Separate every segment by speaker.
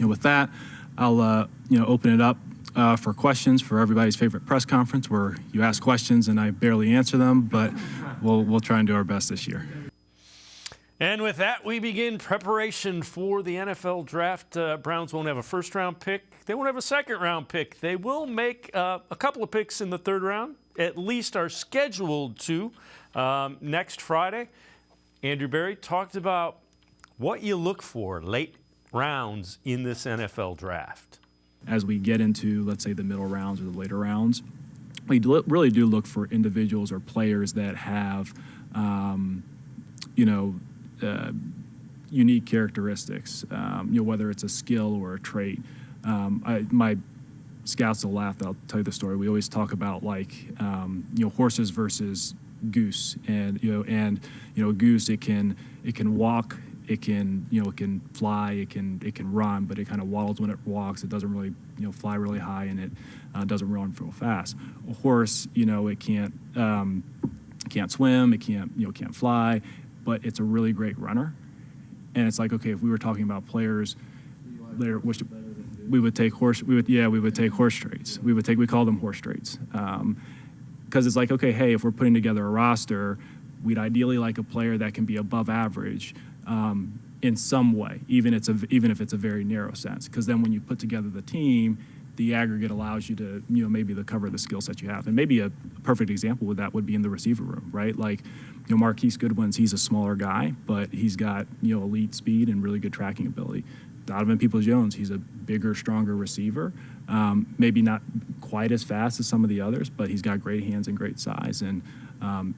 Speaker 1: with that, I'll open it up for questions for everybody's favorite press conference, where you ask questions and I barely answer them, but we'll try and do our best this year.
Speaker 2: And with that, we begin preparation for the NFL draft. Browns won't have a first-round pick. They won't have a second-round pick. They will make a couple of picks in the third round, at least are scheduled to next Friday. Andrew Berry talked about what you look for late rounds in this NFL draft.
Speaker 1: As we get into, let's say, the middle rounds or the later rounds, we really do look for individuals or players that have, unique characteristics, whether it's a skill or a trait. My scouts will laugh. I'll tell you the story. We always talk about horses versus goose, and a goose, it can walk, it can fly, it can run, but it kind of waddles when it walks. It doesn't really fly really high, and it doesn't run real fast. A horse, it can't swim, it can't fly, but it's a really great runner. And it's like, okay, if we were talking about players later, which we would take horse traits. We call them horse traits. Because it's like, okay, hey, if we're putting together a roster, we'd ideally like a player that can be above average in some way, even if it's a very narrow sense. Because then when you put together the team, the aggregate allows you to, maybe to cover the skill set you have. And maybe a perfect example with that would be in the receiver room, right? Like, Marquise Goodwin's, he's a smaller guy, but he's got, elite speed and really good tracking ability. Donovan Peoples-Jones, he's a bigger, stronger receiver. Maybe not quite as fast as some of the others, but he's got great hands and great size. And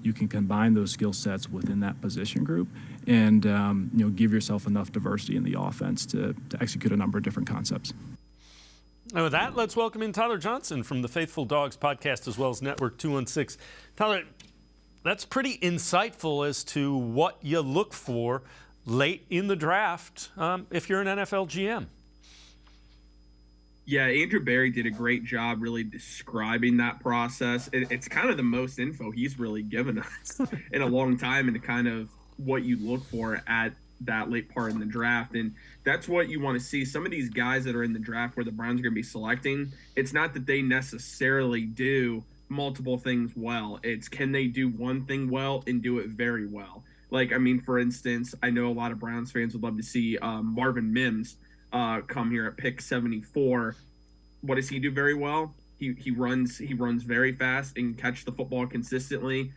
Speaker 1: you can combine those skill sets within that position group and, give yourself enough diversity in the offense to execute a number of different concepts.
Speaker 2: And with that, let's welcome in Tyler Johnson from the Faithful Dawgs podcast, as well as Network 216. Tyler, that's pretty insightful as to what you look for late in the draft if you're an NFL GM.
Speaker 3: Yeah, Andrew Berry did a great job really describing that process. It's kind of the most info he's really given us in a long time, and kind of what you look for at that late part in the draft. And that's what you want to see. Some of these guys that are in the draft where the Browns are going to be selecting, it's not that they necessarily do multiple things well. It's, can they do one thing well and do it very well? Like, for instance, I know a lot of Browns fans would love to see Marvin Mims come here at pick 74. What does he do very well? He runs very fast and catch the football consistently.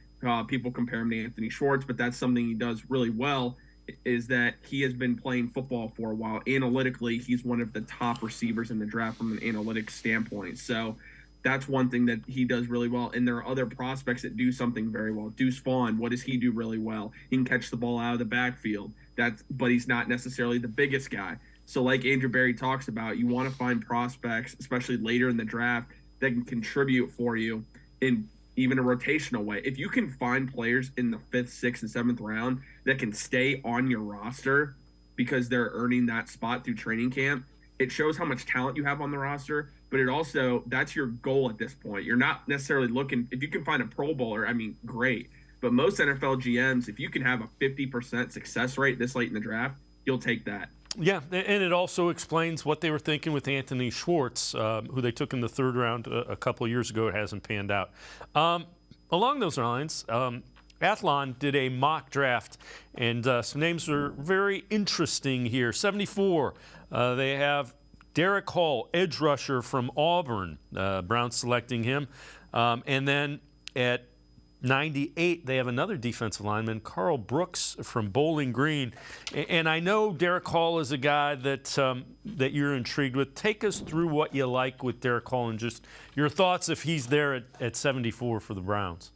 Speaker 3: People compare him to Anthony Schwartz, but that's something he does really well, is that he has been playing football for a while. Analytically, he's one of the top receivers in the draft from an analytics standpoint. So that's one thing that he does really well. And there are other prospects that do something very well. Deuce Vaughn, what does he do really well? He can catch the ball out of the backfield. But he's not necessarily the biggest guy. So like Andrew Berry talks about, you want to find prospects, especially later in the draft, that can contribute for you in even a rotational way. If you can find players in the 5th, 6th, and 7th round that can stay on your roster because they're earning that spot through training camp, it shows how much talent you have on the roster, but it also, that's your goal at this point. You're not necessarily looking, if you can find a Pro Bowler, great. But most NFL GMs, if you can have a 50% success rate this late in the draft, you'll take that.
Speaker 2: Yeah, and it also explains what they were thinking with Anthony Schwartz, who they took in the 3rd round a couple of years ago. It hasn't panned out. Along those lines, Athlon did a mock draft, and some names are very interesting here. 74, they have Derek Hall, edge rusher from Auburn, Browns selecting him. And then at 98, they have another defensive lineman, Carl Brooks from Bowling Green. And I know Derek Hall is a guy that you're intrigued with. Take us through what you like with Derek Hall and just your thoughts if he's there at 74 for the Browns.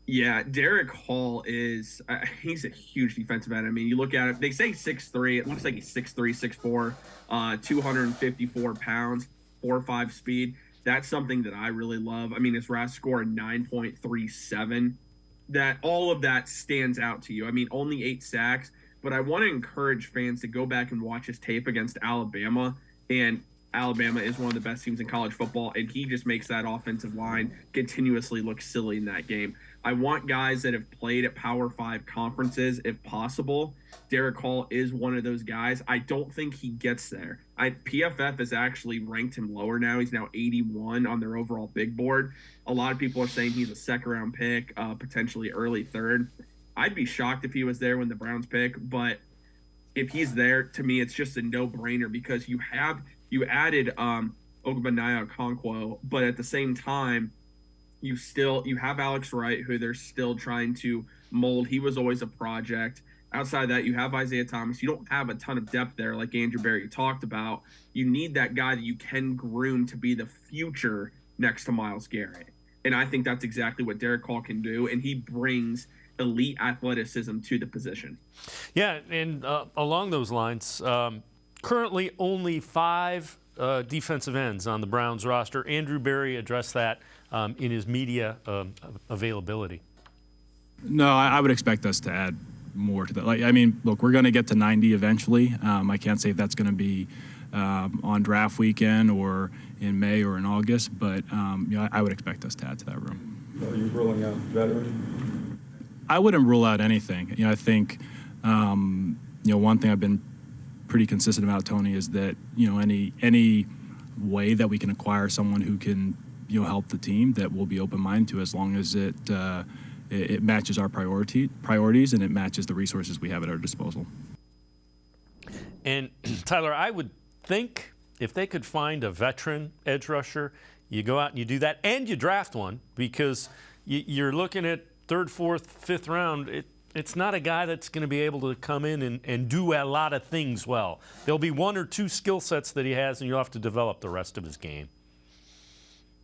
Speaker 3: Yeah, Derek Hall he's a huge defensive end. You look at it, they say 6'3". It looks like he's 6'3", 6'4", 254 pounds, 4.5 speed. That's something that I really love. His RAS score 9.37. That all of that stands out to you. Only 8 sacks, but I want to encourage fans to go back and watch his tape against Alabama. And Alabama is one of the best teams in college football, and he just makes that offensive line continuously look silly in that game. I want guys that have played at Power 5 conferences if possible. Derek Hall is one of those guys. I don't think he gets there. PFF has actually ranked him lower now. He's now 81 on their overall big board. A lot of people are saying he's a second-round pick, potentially early third. I'd be shocked if he was there when the Browns pick, but if he's there, to me, it's just a no-brainer because you added Ogbonnaya Okonkwo, but at the same time, you have Alex Wright, who they're still trying to mold. He was always a project. Outside of that, you have Isaiah Thomas. You don't have a ton of depth there, like Andrew Berry talked about. You need that guy that you can groom to be the future next to Myles Garrett. And I think that's exactly what Derek Hall can do, and he brings elite athleticism to the position.
Speaker 2: Yeah, and along those lines, currently only 5 defensive ends on the Browns roster. Andrew Berry addressed that in his media availability.
Speaker 1: No, I would expect us to add more to that. Look, we're going to get to 90 eventually. I can't say if that's going to be on draft weekend or in May or in August, but I would expect us to add to that room.
Speaker 4: Are you ruling out veteran?
Speaker 1: I wouldn't rule out anything. I think one thing I've been pretty consistent about, Tony, is that any way that we can acquire someone who can help the team, that we'll be open-minded to, as long as it matches our priorities and it matches the resources we have at our disposal.
Speaker 2: And Tyler, I would think if they could find a veteran edge rusher, you go out and you do that, and you draft one, because you're looking at 3rd, 4th, 5th round. It's not a guy that's going to be able to come in and do a lot of things well. There'll be 1 or 2 skill sets that he has, and you'll have to develop the rest of his game.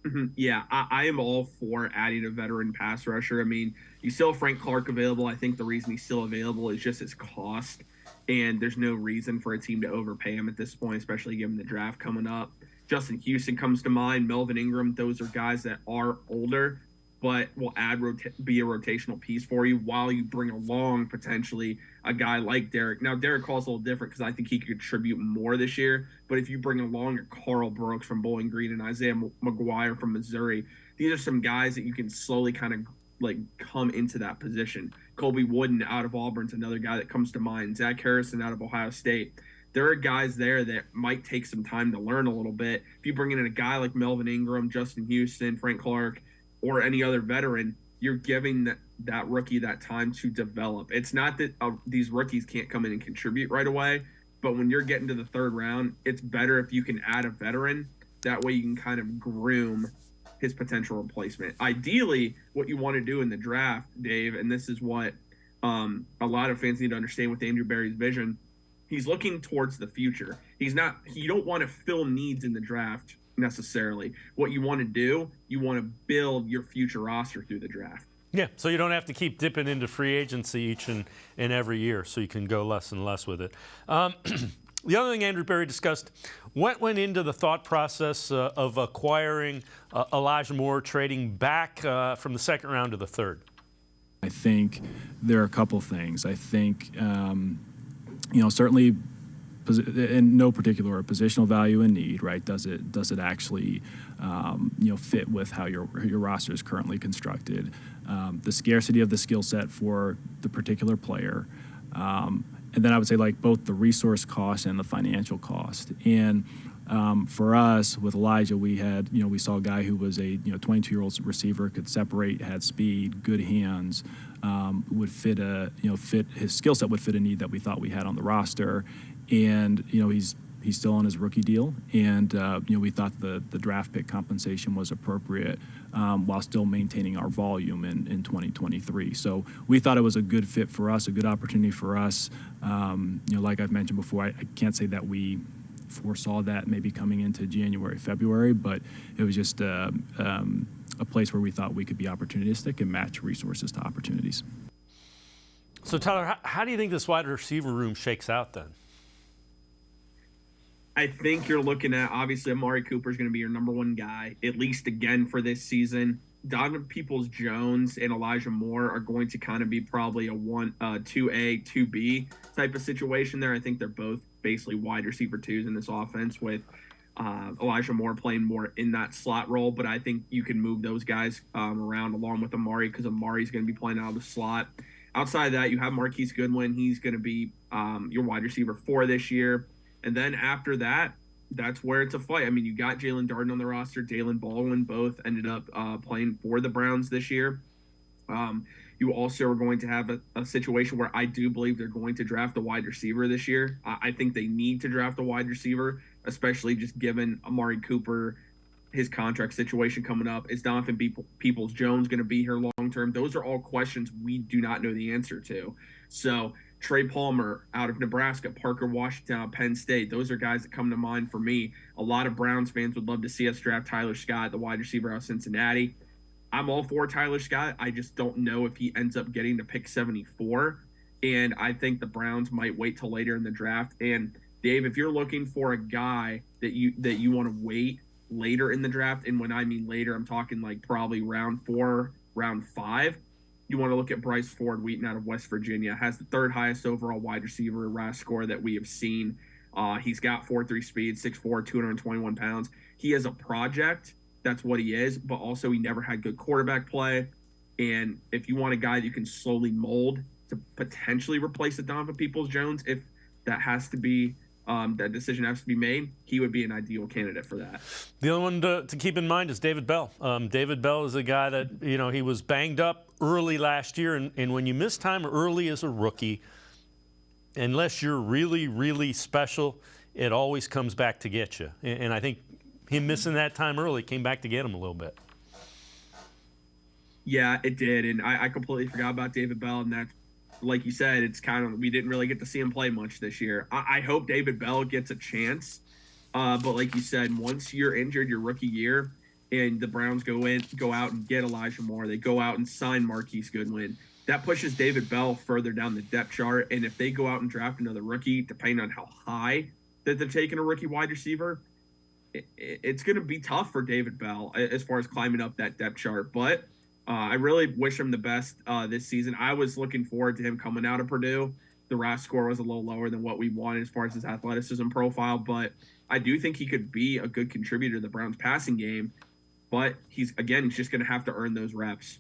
Speaker 3: Mm-hmm. Yeah, I am all for adding a veteran pass rusher. I mean, you still have Frank Clark available. I think the reason he's still available is just his cost, and there's no reason for a team to overpay him at this point, especially given the draft coming up. Justin Houston comes to mind, Melvin Ingram. Those are guys that are older, but will be a rotational piece for you while you bring along potentially a guy like Derek. Now, Derek Hall's a little different because I think he could contribute more this year. But if you bring along a Carl Brooks from Bowling Green and Isaiah McGuire from Missouri, these are some guys that you can slowly kind of come into that position. Colby Wooden out of Auburn's another guy that comes to mind. Zach Harrison out of Ohio State. There are guys there that might take some time to learn a little bit. If you bring in a guy like Melvin Ingram, Justin Houston, Frank Clark, or any other veteran, you're giving that rookie that time to develop. It's not that these rookies can't come in and contribute right away, but when you're getting to the 3rd round, it's better if you can add a veteran. That way you can kind of groom his potential replacement. Ideally, what you want to do in the draft, Dave, and this is what a lot of fans need to understand with Andrew Berry's vision, he's looking towards the future. You don't want to fill needs in the draft necessarily. What you want to do, you want to build your future roster through the draft.
Speaker 2: Yeah, so you don't have to keep dipping into free agency each and every year, so you can go less and less with it. The other thing Andrew Berry discussed, what went into the thought process of acquiring Elijah Moore, trading back from the 2nd round to the 3rd?
Speaker 1: I think there are a couple things. I think, certainly, in no particular order, positional value and need, right? Does it actually, fit with how your roster is currently constructed? The scarcity of the skill set for the particular player, and then I would say both the resource cost and the financial cost. And for us with Elijah, we saw a guy who was a 22-year-old receiver, could separate, had speed, good hands, would fit his skill set would fit a need that we thought we had on the roster. And he's still on his rookie deal, and we thought the draft pick compensation was appropriate while still maintaining our volume in 2023. So we thought it was a good fit for us, a good opportunity for us. Like I've mentioned before, I can't say that we foresaw that maybe coming into January, February, but it was just a place where we thought we could be opportunistic and match resources to opportunities.
Speaker 2: So Tyler, how do you think this wide receiver room shakes out then?
Speaker 3: I think you're looking at, obviously, Amari Cooper is going to be your number 1 guy, at least again for this season. Donovan Peoples-Jones and Elijah Moore are going to kind of be probably a 2A, 2B type of situation there. I think they're both basically wide receiver 2s in this offense, with Elijah Moore playing more in that slot role, but I think you can move those guys around along with Amari because Amari's going to be playing out of the slot. Outside of that, you have Marquise Goodwin. He's going to be your wide receiver 4 this year. And then after that, that's where it's a fight. I mean, you got Jalen Darden on the roster. Dalen Baldwin both ended up playing for the Browns this year. You also are going to have a situation where I do believe they're going to draft a wide receiver this year. I think they need to draft a wide receiver, especially just given Amari Cooper, his contract situation coming up. Is Donovan Peoples-Jones going to be here long term? Those are all questions we do not know the answer to. So Trey Palmer out of Nebraska, Parker Washington out of Penn State, those are guys that come to mind for me. A lot of Browns fans would love to see us draft Tyler Scott, the wide receiver out of Cincinnati. I'm all for Tyler Scott. I just don't know if he ends up getting to pick 74. And I think the Browns might wait till later in the draft. And Dave, if you're looking for a guy that you want to wait later in the draft, and when I mean later, I'm talking like probably round 4, round 5, you want to look at Bryce Ford Wheaton out of West Virginia. Has the 3rd highest overall wide receiver RAS score that we have seen. He's got 4.3 speed, 6'4", 221 pounds. He is a project. That's what he is, but also he never had good quarterback play. And if you want a guy that you can slowly mold to potentially replace the Donovan Peoples-Jones, if that has to be that decision has to be made, he would be an ideal candidate for that.
Speaker 2: The other one to keep in mind is David Bell. David Bell is a guy that, he was banged up early last year, and when you miss time early as a rookie, unless you're really, really special, it always comes back to get you. And I think him missing that time early came back to get him a little bit.
Speaker 3: Yeah, it did, and I completely forgot about David Bell, and that, like you said, it's kind of, we didn't really get to see him play much this year. I hope David Bell gets a chance, but like you said, once you're injured your rookie year, and the Browns go out and get Elijah Moore, they go out and sign Marquise Goodwin, that pushes David Bell further down the depth chart, and if they go out and draft another rookie, depending on how high that they're taking a rookie wide receiver, it's going to be tough for David Bell as far as climbing up that depth chart. But I really wish him the best this season. I was looking forward to him coming out of Purdue. The RAS score was a little lower than what we wanted as far as his athleticism profile, but I do think he could be a good contributor to the Browns passing game. But he's just going to have to earn those reps.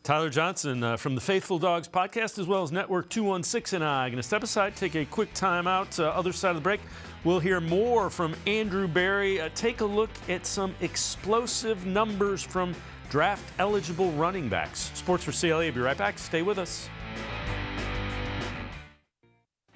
Speaker 2: Tyler Johnson from the Faithful Dawgs podcast, as well as Network 216, and I. Going to step aside, take a quick time out. Other side of the break, we'll hear more from Andrew Berry. Take a look at some explosive numbers from draft-eligible running backs. Sports4CLE, will be right back. Stay with us.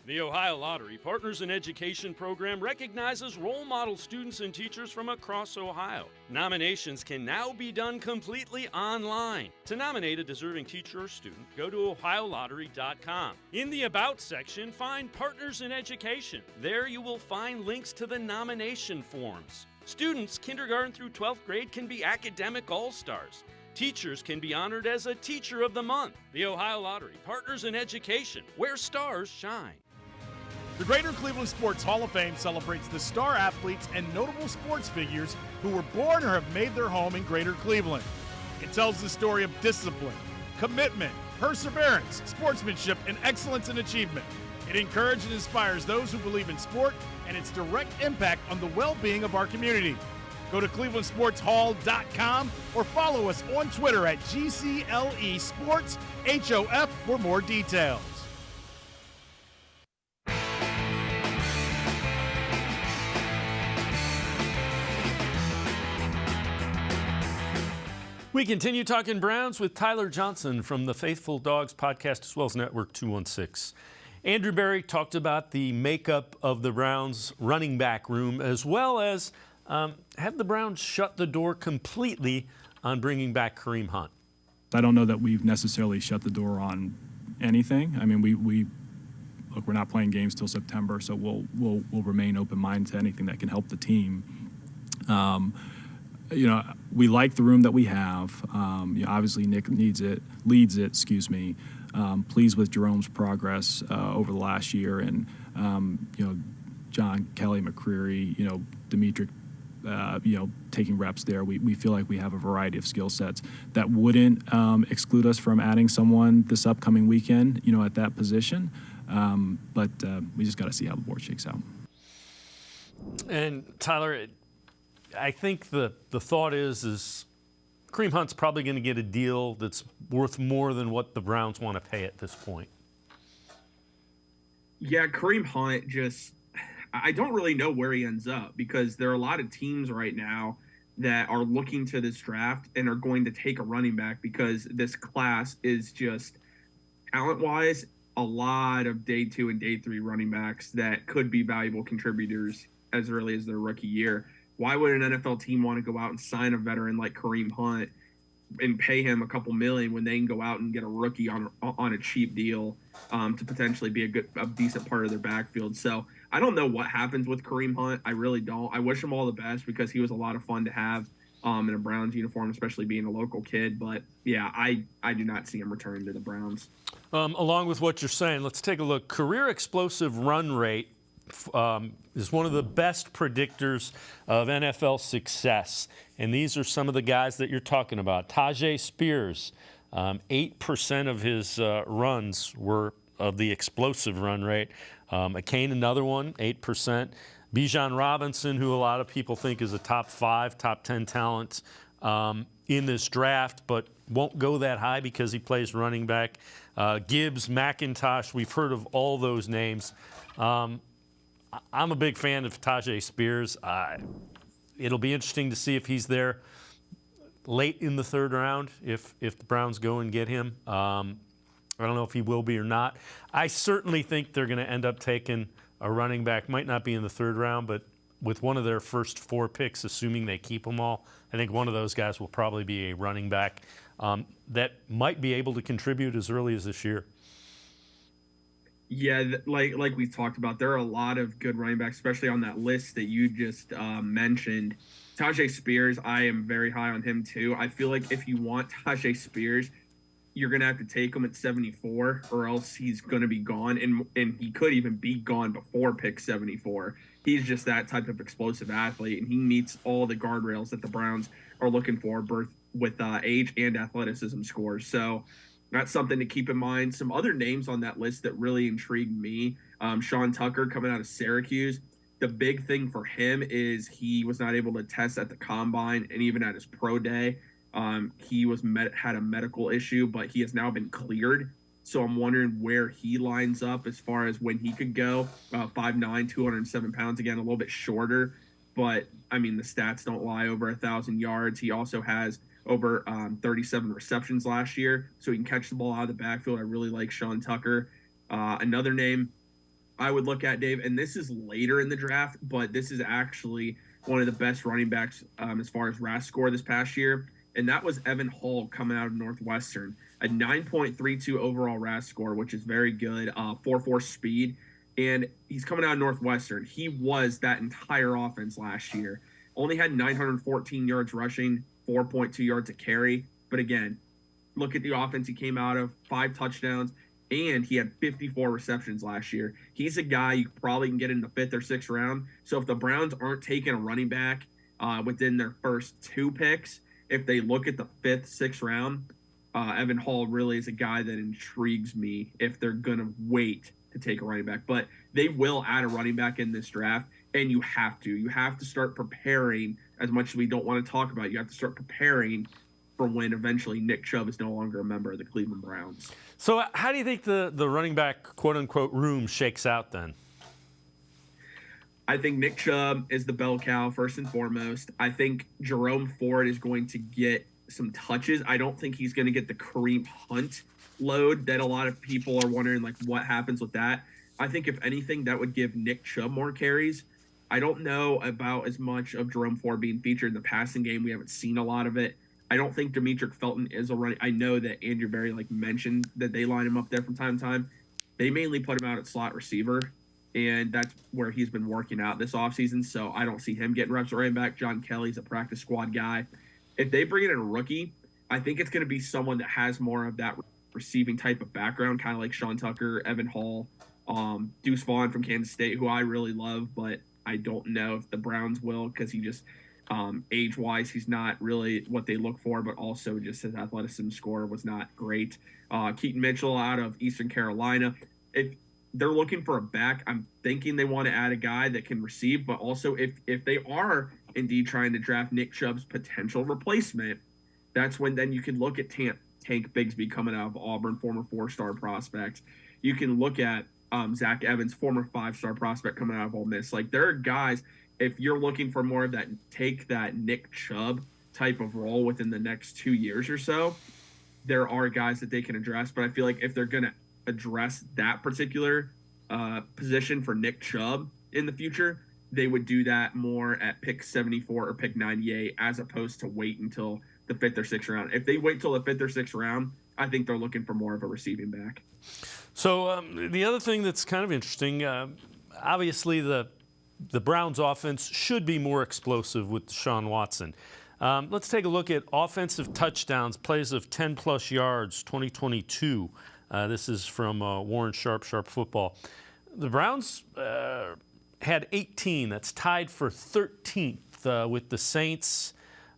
Speaker 2: The Ohio Lottery Partners in Education program recognizes role model students and teachers from across Ohio. Nominations can now be done completely online. To nominate a deserving teacher or student, go to ohiolottery.com. In the About section, find Partners in Education. There you will find links to the nomination forms. Students kindergarten through 12th grade can be academic all-stars. Teachers can be honored as a Teacher of the Month. The Ohio Lottery Partners in Education, where stars shine.
Speaker 5: The Greater Cleveland Sports Hall of Fame celebrates the star athletes and notable sports figures who were born or have made their home in Greater Cleveland. It tells the story of discipline, commitment, perseverance, sportsmanship, and excellence in achievement. It encourages and inspires those who believe in sport and its direct impact on the well-being of our community. Go to clevelandsportshall.com or follow us on Twitter at GCLE Sports HOF for more details.
Speaker 2: We continue talking Browns with Tyler Johnson from the Faithful Dawgs podcast, as well as Network 216. Andrew Berry talked about the makeup of the Browns running back room, as well as have the Browns shut the door completely on bringing back Kareem Hunt.
Speaker 1: I don't know that we've necessarily shut the door on anything. I mean, look, we're not playing games till September, so we'll remain open-minded to anything that can help the team. We like the room that we have. Obviously, Nick leads it. Pleased with Jerome's progress over the last year, and John Kelly, McCreary, Dimitri, taking reps there. We feel like we have a variety of skill sets that wouldn't exclude us from adding someone this upcoming weekend, at that position. But we just got to see how the board shakes out.
Speaker 2: And Tyler, I think the thought is Kareem Hunt's probably going to get a deal that's worth more than what the Browns want to pay at this point.
Speaker 3: Yeah, Kareem Hunt I don't really know where he ends up because there are a lot of teams right now that are looking to this draft and are going to take a running back because this class is just talent-wise a lot of day 2 and day 3 running backs that could be valuable contributors as early as their rookie year. Why would an NFL team want to go out and sign a veteran like Kareem Hunt and pay him a couple million when they can go out and get a rookie on a cheap deal to potentially be a decent part of their backfield? So I don't know what happens with Kareem Hunt. I really don't. I wish him all the best because he was a lot of fun to have in a Browns uniform, especially being a local kid. But yeah, I do not see him returning to the Browns.
Speaker 2: Along with what you're saying, let's take a look. Career explosive run rate is one of the best predictors of NFL success. And these are some of the guys that you're talking about. Tajay Spears, 8% of his runs were of the explosive run rate. McCain, another one, 8%. Bijan Robinson, who a lot of people think is a top 5, top 10 talent in this draft, but won't go that high because he plays running back. Gibbs, McIntosh, we've heard of all those names. I'm a big fan of Tajay Spears. It'll be interesting to see if he's there late in the 3rd round, if the Browns go and get him. I don't know if he will be or not. I certainly think they're going to end up taking a running back. Might not be in the 3rd round, but with one of their first 4 picks, assuming they keep them all, I think one of those guys will probably be a running back that might be able to contribute as early as this year.
Speaker 3: Yeah, like we talked about, there are a lot of good running backs, especially on that list that you just mentioned. Tajay Spears, I am very high on him too. I feel like if you want Tajay Spears, you're going to have to take him at 74 or else he's going to be gone. And he could even be gone before pick 74. He's just that type of explosive athlete, and he meets all the guardrails that the Browns are looking for, both with age and athleticism scores. So that's something to keep in mind. Some other names on that list that really intrigued me, Sean Tucker coming out of Syracuse. The big thing for him is he was not able to test at the combine and even at his pro day. He had a medical issue, but he has now been cleared. So I'm wondering where he lines up as far as when he could go. 5'9", 207 pounds, again, a little bit shorter. But, I mean, the stats don't lie, over 1,000 yards. He also has over 37 receptions last year, so he can catch the ball out of the backfield. I really like Sean Tucker. Another name I would look at, Dave, and this is later in the draft, but this is actually one of the best running backs as far as RAS score this past year, and that was Evan Hall coming out of Northwestern. A 9.32 overall RAS score, which is very good, 4.4 speed, and he's coming out of Northwestern. He was that entire offense last year. Only had 914 yards rushing, 4.2 yards a carry. But again, look at the offense he came out of, 5 touchdowns, and he had 54 receptions last year. He's a guy you probably can get in the 5th or 6th round. So if the Browns aren't taking a running back within their first 2 picks, if they look at the 5th, 6th round, Evan Hall really is a guy that intrigues me if they're going to wait to take a running back. But they will add a running back in this draft, and you have to. You have to start preparing. As much as we don't want to talk about it, you have to start preparing for when eventually Nick Chubb is no longer a member of the Cleveland Browns.
Speaker 2: So how do you think the running back, quote-unquote, room shakes out then?
Speaker 3: I think Nick Chubb is the bell cow, first and foremost. I think Jerome Ford is going to get some touches. I don't think he's going to get the Kareem Hunt load that a lot of people are wondering, like, what happens with that. I think, if anything, that would give Nick Chubb more carries. I don't know about as much of Jerome Ford being featured in the passing game. We haven't seen a lot of it. I don't think Demetric Felton is a running. I know that Andrew Berry mentioned that they line him up there from time to time. They mainly put him out at slot receiver, and that's where he's been working out this offseason. So I don't see him getting reps at running back. John Kelly's a practice squad guy. If they bring in a rookie, I think it's going to be someone that has more of that receiving type of background, kind of like Sean Tucker, Evan Hall, Deuce Vaughn from Kansas State, who I really love, but I don't know if the Browns will, because he just age-wise, he's not really what they look for, but also just his athleticism score was not great. Keaton Mitchell out of Eastern Carolina. If they're looking for a back. I'm thinking they want to add a guy that can receive, but also if they are indeed trying to draft Nick Chubb's potential replacement, that's when then you can look at Tank Bigsby coming out of Auburn, former 4-star prospect. You can look at Zach Evans, former 5-star prospect coming out of Ole Miss. Like, there are guys, if you're looking for more of that, take that Nick Chubb type of role within the next 2 years or so, there are guys that they can address. But I feel like if they're going to address that particular position for Nick Chubb in the future, they would do that more at pick 74 or pick 98 as opposed to wait until the 5th or 6th round. If they wait till the 5th or 6th round, I think they're looking for more of a receiving back.
Speaker 2: So the other thing that's kind of interesting, obviously the Browns offense should be more explosive with Deshaun Watson. Let's take a look at offensive touchdowns, plays of 10-plus yards, 2022. This is from Warren Sharp Football. The Browns had 18. That's tied for 13th with the Saints,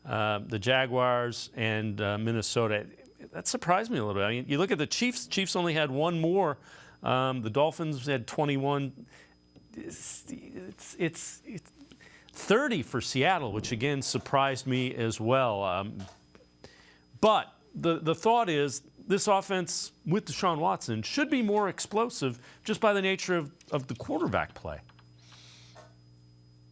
Speaker 2: the Jaguars, and Minnesota. That surprised me a little bit. I mean, you look at the Chiefs. Chiefs only had one more. The Dolphins had 21. It's 30 for Seattle, which again surprised me as well. But the thought is this offense with Deshaun Watson should be more explosive just by the nature of the quarterback play.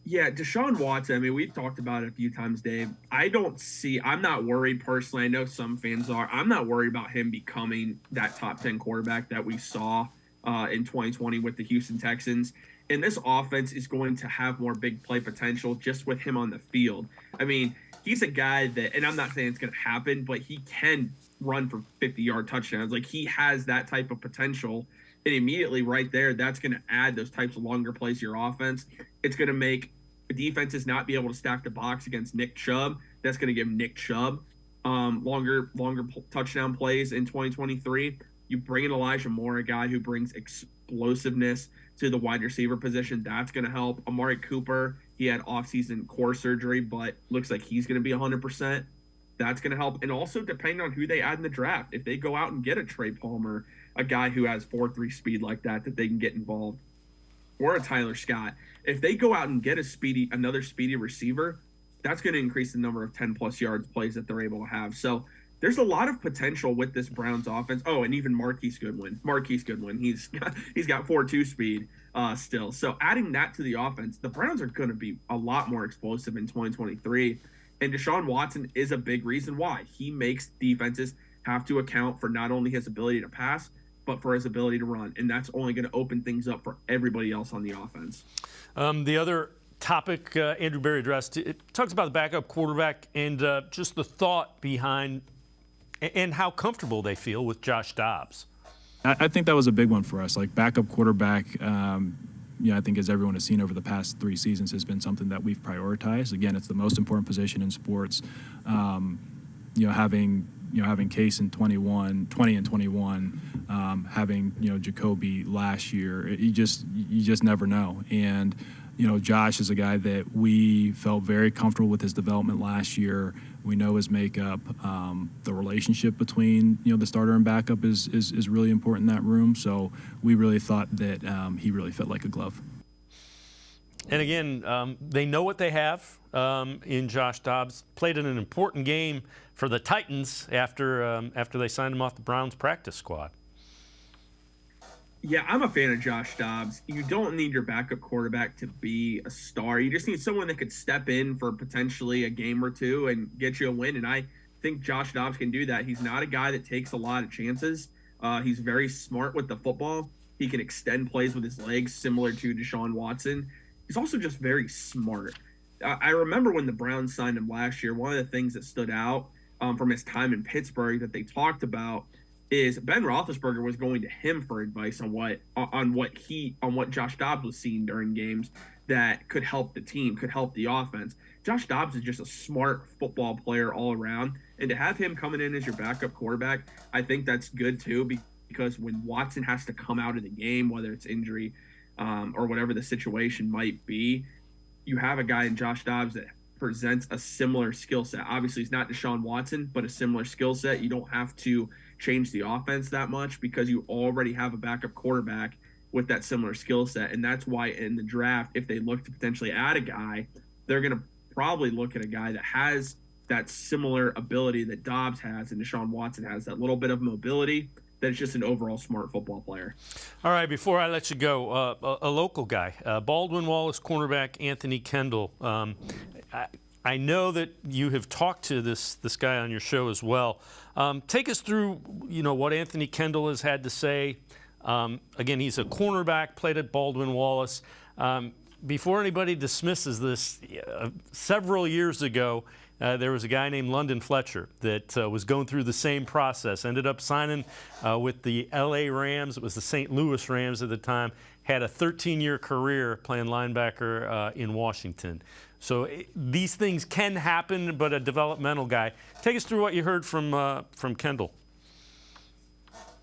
Speaker 3: Yeah, Deshaun Watson, I mean, we've talked about it a few times, Dave. I'm not worried personally. I know some fans are. I'm not worried about him becoming that top 10 quarterback that we saw in 2020 with the Houston Texans. And this offense is going to have more big play potential just with him on the field. I mean, he's a guy that, and I'm not saying it's going to happen, but he can run for 50-yard touchdowns. Like, he has that type of potential. And immediately right there, that's going to add those types of longer plays to your offense. It's going to make defenses not be able to stack the box against Nick Chubb. That's going to give Nick Chubb longer touchdown plays in 2023. You bring in Elijah Moore, a guy who brings explosiveness to the wide receiver position. That's going to help. Amari Cooper, he had offseason core surgery, but looks like he's going to be 100%. That's going to help. And also, depending on who they add in the draft, if they go out and get a Trey Palmer, a guy who has 4.3 speed like that they can get involved, or a Tyler Scott, if they go out and get another speedy receiver, that's going to increase the number of 10-plus yards plays that they're able to have. So there's a lot of potential with this Browns offense. Oh, and even Marquise Goodwin. He's got 4.2 speed still. So adding that to the offense, the Browns are going to be a lot more explosive in 2023. And Deshaun Watson is a big reason why. He makes defenses have to account for not only his ability to pass, but for his ability to run. And that's only going to open things up for everybody else on the offense.
Speaker 2: The other topic Andrew Berry addressed, it talks about the backup quarterback and just the thought behind and how comfortable they feel with Josh Dobbs.
Speaker 1: I think that was a big one for us. Like, backup quarterback, I think as everyone has seen over the past 3 seasons, has been something that we've prioritized. Again, it's the most important position in sports. Having Case in 20 and 21, having Jacoby last year, you just never know. And Josh is a guy that we felt very comfortable with his development last year. We know his makeup. The relationship between the starter and backup is really important in that room. So we really thought that he really fit like a glove.
Speaker 2: And again, they know what they have in Josh Dobbs. Played in an important game for the Titans after they signed him off the Browns practice squad.
Speaker 3: Yeah, I'm a fan of Josh Dobbs. You don't need your backup quarterback to be a star. You just need someone that could step in for potentially a game or two and get you a win. And I think Josh Dobbs can do that. He's not a guy that takes a lot of chances. He's very smart with the football. He can extend plays with his legs, similar to Deshaun Watson. He's also just very smart. I remember when the Browns signed him last year, one of the things that stood out from his time in Pittsburgh that they talked about is Ben Roethlisberger was going to him for advice on what Josh Dobbs was seeing during games that could help the team, could help the offense. Josh Dobbs is just a smart football player all around, and to have him coming in as your backup quarterback, I think that's good too, because when Watson has to come out of the game, whether it's injury or whatever the situation might be, you have a guy in Josh Dobbs that presents a similar skill set. Obviously, he's not Deshaun Watson, but a similar skill set. You don't have to change the offense that much because you already have a backup quarterback with that similar skill set. And that's why in the draft, if they look to potentially add a guy, they're going to probably look at a guy that has that similar ability that Dawgs has and Deshaun Watson has, that little bit of mobility, that's just an overall smart football player.
Speaker 2: All right, before I let you go, a local guy, Baldwin Wallace cornerback Anthony Kendall. I know that you have talked to this guy on your show as well. Take us through, what Anthony Kendall has had to say. Again, he's a cornerback, played at Baldwin Wallace. Before anybody dismisses this, several years ago, there was a guy named London Fletcher that was going through the same process, ended up signing with the L.A. Rams. It was the St. Louis Rams at the time, had a 13-year career playing linebacker in Washington. So these things can happen, but a developmental guy. Take us through what you heard from Kendall.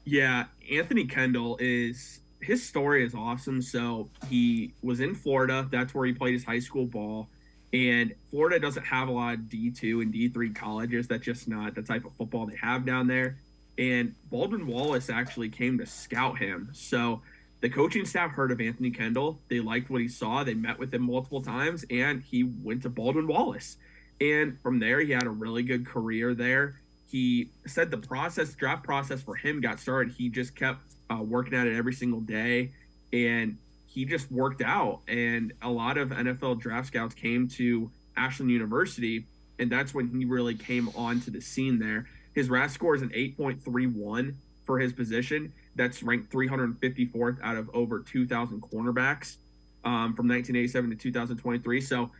Speaker 3: Yeah, Anthony Kendall his story is awesome. So he was in Florida. That's where he played his high school ball. And Florida doesn't have a lot of D2 and D3 colleges. That's just not the type of football they have down there. And Baldwin Wallace actually came to scout him. So the coaching staff heard of Anthony Kendall. They liked what he saw. They met with him multiple times, and he went to Baldwin Wallace. And from there, he had a really good career there. He said the draft process for him got started. He just kept working at it every single day, and he just worked out. And a lot of NFL draft scouts came to Ashland University, and that's when he really came onto the scene there. His RAS score is an 8.31 for his position. That's ranked 354th out of over 2,000 cornerbacks from 1987 to 2023. So,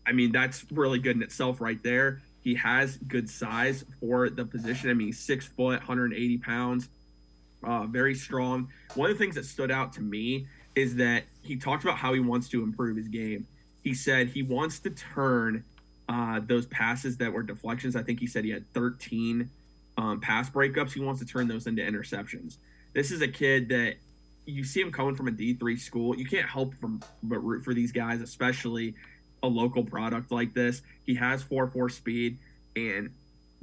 Speaker 3: I mean, that's really good in itself right there. He has good size for the position. I mean, he's 6 foot, 180 pounds, very strong. One of the things that stood out to me is that he talked about how he wants to improve his game. He said he wants to turn those passes that were deflections. I think he said he had 13 pass breakups. He wants to turn those into interceptions. This is a kid that you see him coming from a D3 school. You can't help but root for these guys, especially a local product like this. He has 4.4 speed, and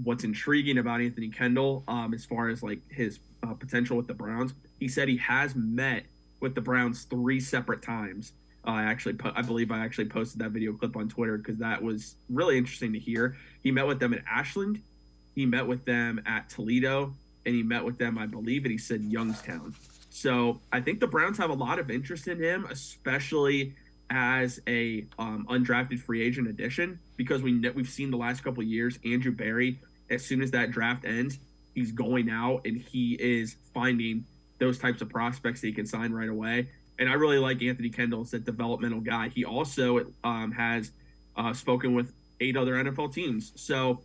Speaker 3: what's intriguing about Anthony Kendall, as far as like his potential with the Browns, he said he has met with the Browns 3 separate times. I believe I actually posted that video clip on Twitter because that was really interesting to hear. He met with them at Ashland, he met with them at Toledo, and he met with them, I believe, and he said Youngstown. So I think the Browns have a lot of interest in him, especially as a undrafted free agent addition, because we've seen the last couple of years, Andrew Berry, as soon as that draft ends, he's going out and he is finding those types of prospects that he can sign right away. And I really like Anthony Kendall as a developmental guy. He also has spoken with 8 other NFL teams. So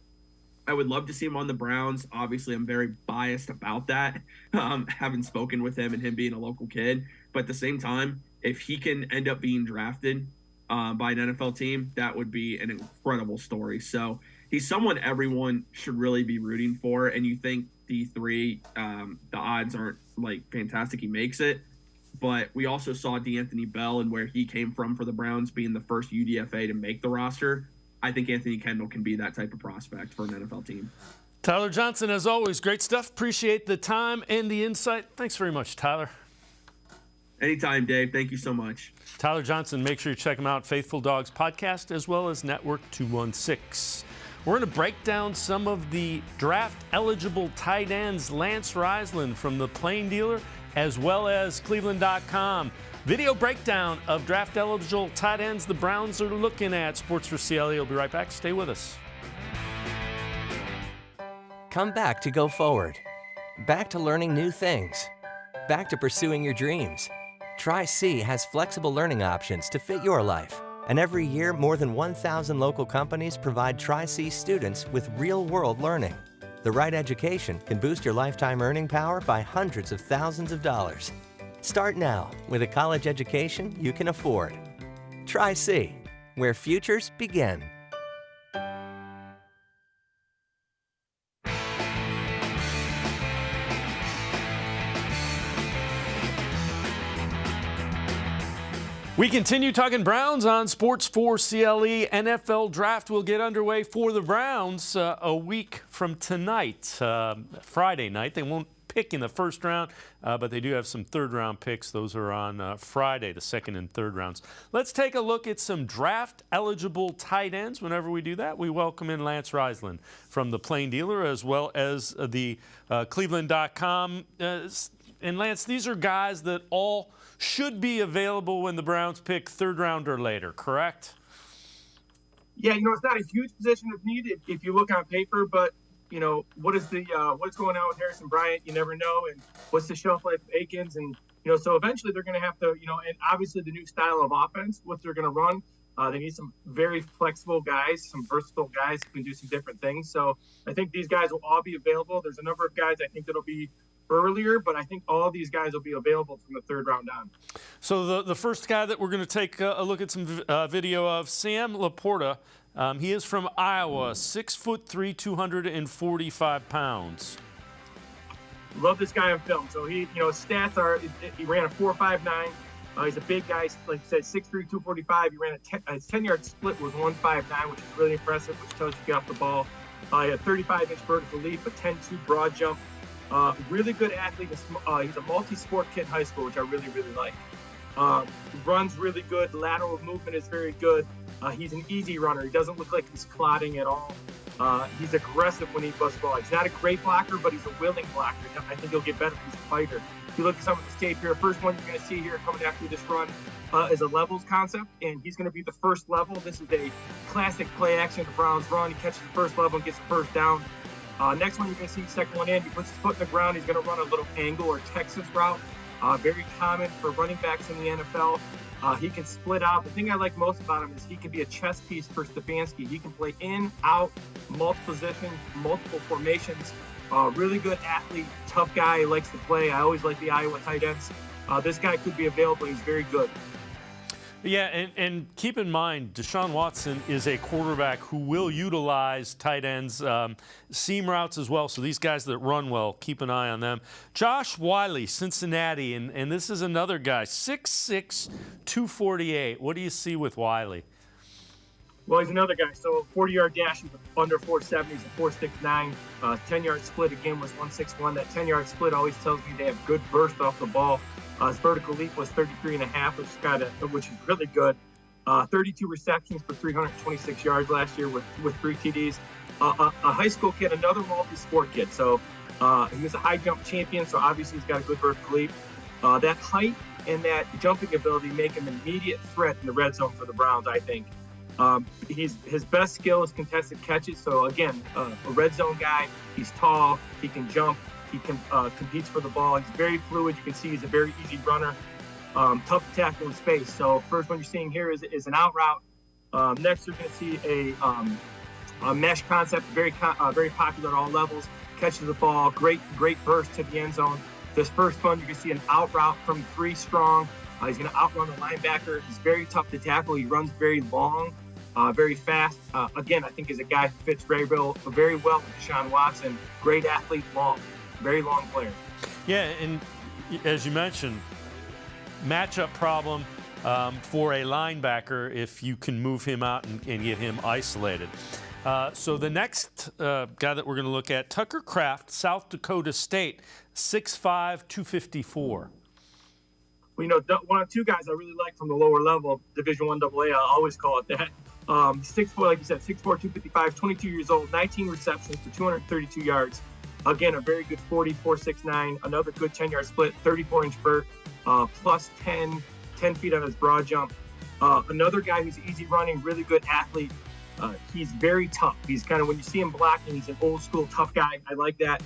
Speaker 3: I would love to see him on the Browns. Obviously, I'm very biased about that, having spoken with him and him being a local kid. But at the same time, if he can end up being drafted by an NFL team, that would be an incredible story. So he's someone everyone should really be rooting for. And you think D3, the odds aren't like fantastic he makes it. But we also saw DeAnthony Bell and where he came from for the Browns being the first UDFA to make the roster. I think Anthony Kendall can be that type of prospect for an NFL team.
Speaker 2: Tyler Johnson, as always, great stuff. Appreciate the time and the insight. Thanks very much, Tyler.
Speaker 3: Anytime, Dave. Thank you so much.
Speaker 2: Tyler Johnson, make sure you check him out, Faithful Dogs Podcast, as well as Network 216. We're going to break down some of the draft-eligible tight ends, Lance Reisland from the Plain Dealer, as well as cleveland.com. Video breakdown of draft-eligible tight ends the Browns are looking at. Sports4CLE will be right back. Stay with us.
Speaker 6: Come back to go forward. Back to learning new things. Back to pursuing your dreams. Tri-C has flexible learning options to fit your life. And every year, more than 1,000 local companies provide Tri-C students with real-world learning. The right education can boost your lifetime earning power by hundreds of thousands of dollars. Start now with a college education you can afford. Tri-C, where futures begin.
Speaker 2: We continue talking Browns on Sports4CLE. NFL Draft will get underway for the Browns a week from tonight, Friday night. They won't pick in the first round, but they do have some third-round picks. Those are on Friday, the second and third rounds. Let's take a look at some draft-eligible tight ends. Whenever we do that, we welcome in Lance Reisland from the Plain Dealer, as well as the cleveland.com. And Lance, these are guys that all should be available when the Browns pick third round or later, correct?
Speaker 7: Yeah, it's not a huge position of need if you look on paper, but what's going on with Harrison Bryant? You never know, and what's the shelf life of Akins, and so eventually they're going to have to, and obviously the new style of offense, what they're going to run, they need some very flexible guys, some versatile guys who can do some different things. So I think these guys will all be available. There's a number of guys I think that'll be earlier, but I think all these guys will be available from the third round on.
Speaker 2: So the first guy that we're going to take a look at some video of, Sam Laporta. He is from Iowa, 6'3", 245 pounds.
Speaker 7: Love this guy on film. So his stats are, he ran a 4.59. He's a big guy, like you said, 6'3", 245. He ran his 10-yard split was 1.59, which is really impressive, which tells you get off the ball. He had 35-inch vertical leap, a 10.2 broad jump. Really good athlete. He's a multi-sport kid in high school, which I really, really like. Runs really good. Lateral movement is very good. He's an easy runner. He doesn't look like he's clotting at all. He's aggressive when he busts the ball. He's not a great blocker, but he's a willing blocker. I think he'll get better if he's a fighter. If you look at some of this tape here, first one you're going to see here coming after this run is a levels concept, and he's going to be the first level. This is a classic play action. The Browns run. He catches the first level and gets the first down. Next one you're going to see, second one in, he puts his foot in the ground. He's going to run a little angle or Texas route. Very common for running backs in the NFL. He can split out. The thing I like most about him is he can be a chess piece for Stefanski. He can play in, out, multiple positions, multiple formations. Really good athlete, tough guy. He likes to play. I always like the Iowa tight ends. This guy could be available. He's very good.
Speaker 2: Yeah, and keep in mind, Deshaun Watson is a quarterback who will utilize tight ends, seam routes as well. So these guys that run well, keep an eye on them. Josh Wiley, Cincinnati, and this is another guy, 6'6", 248. What do you see with Wiley?
Speaker 7: Well, he's another guy. So 40-yard dash, he's under 4.70. He's a 4.69. 10-yard split, again, was 1.61. That 10-yard split always tells me they have good burst off the ball. His vertical leap was 33.5, which is really good. 32 receptions for 326 yards last year with 3 TDs. A high school kid, another multi-sport kid. So he was a high jump champion, so obviously he's got a good vertical leap. That height and that jumping ability make him an immediate threat in the red zone for the Browns, I think. His best skill is contested catches. So again, a red zone guy. He's tall. He can jump. He can competes for the ball. He's very fluid. You can see he's a very easy runner. Tough to tackle in space. So first one you're seeing here is an out route. Next you're going to see a mesh concept, very popular at all levels. Catches the ball, great burst to the end zone. This first one you're going to see an out route from 3 strong. He's going to outrun the linebacker. He's very tough to tackle. He runs very long, very fast. Again, I think he's a guy who fits very well with Deshaun Watson. Great athlete, very long player.
Speaker 2: Yeah, and as you mentioned, matchup problem for a linebacker if you can move him out and get him isolated. So the next guy that we're going to look at, Tucker Kraft, South Dakota State, 6'5", 254.
Speaker 7: Well, one or two guys I really like from the lower level, Division I AA, I always call it that. 6'4", like you said, 6'4", 255, 22 years old, 19 receptions for 232 yards. Again, a very good 40, 4.69, another good 10-yard split, 34-inch vert, plus 10 feet on his broad jump. Another guy who's easy running, really good athlete. He's very tough. He's kind of, when you see him blocking, he's an old school tough guy. I like that.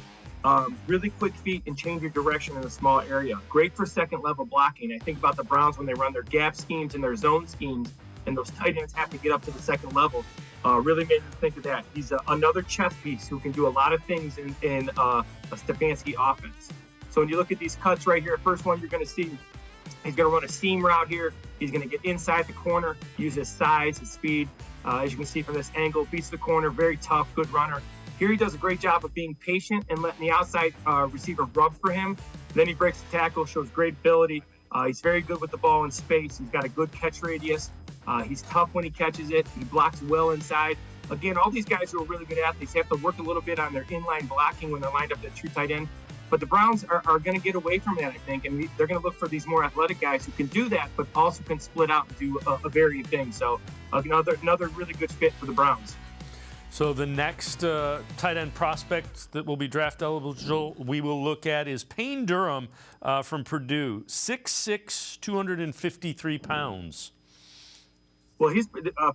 Speaker 7: Really quick feet and change your direction in a small area. Great for second level blocking. I think about the Browns when they run their gap schemes and their zone schemes, and those tight ends have to get up to the second level. Really made me think of that. He's another chess piece who can do a lot of things in a Stefanski offense. So when you look at these cuts right here, first one you're going to see, he's going to run a seam route here. He's going to get inside the corner, use his size, his speed. As you can see from this angle, beats the corner, very tough, good runner. Here he does a great job of being patient and letting the outside receiver rub for him. Then he breaks the tackle, shows great ability. He's very good with the ball in space. He's got a good catch radius. He's tough when he catches it. He blocks well inside. Again, all these guys who are really good athletes have to work a little bit on their inline blocking when they're lined up at true tight end. But the Browns are going to get away from that, I think, and they're going to look for these more athletic guys who can do that, but also can split out and do a varying thing. So another really good fit for the Browns.
Speaker 2: So the next tight end prospect that will be draft eligible we will look at is Payne Durham from Purdue, 6'6", 253 pounds.
Speaker 7: Well,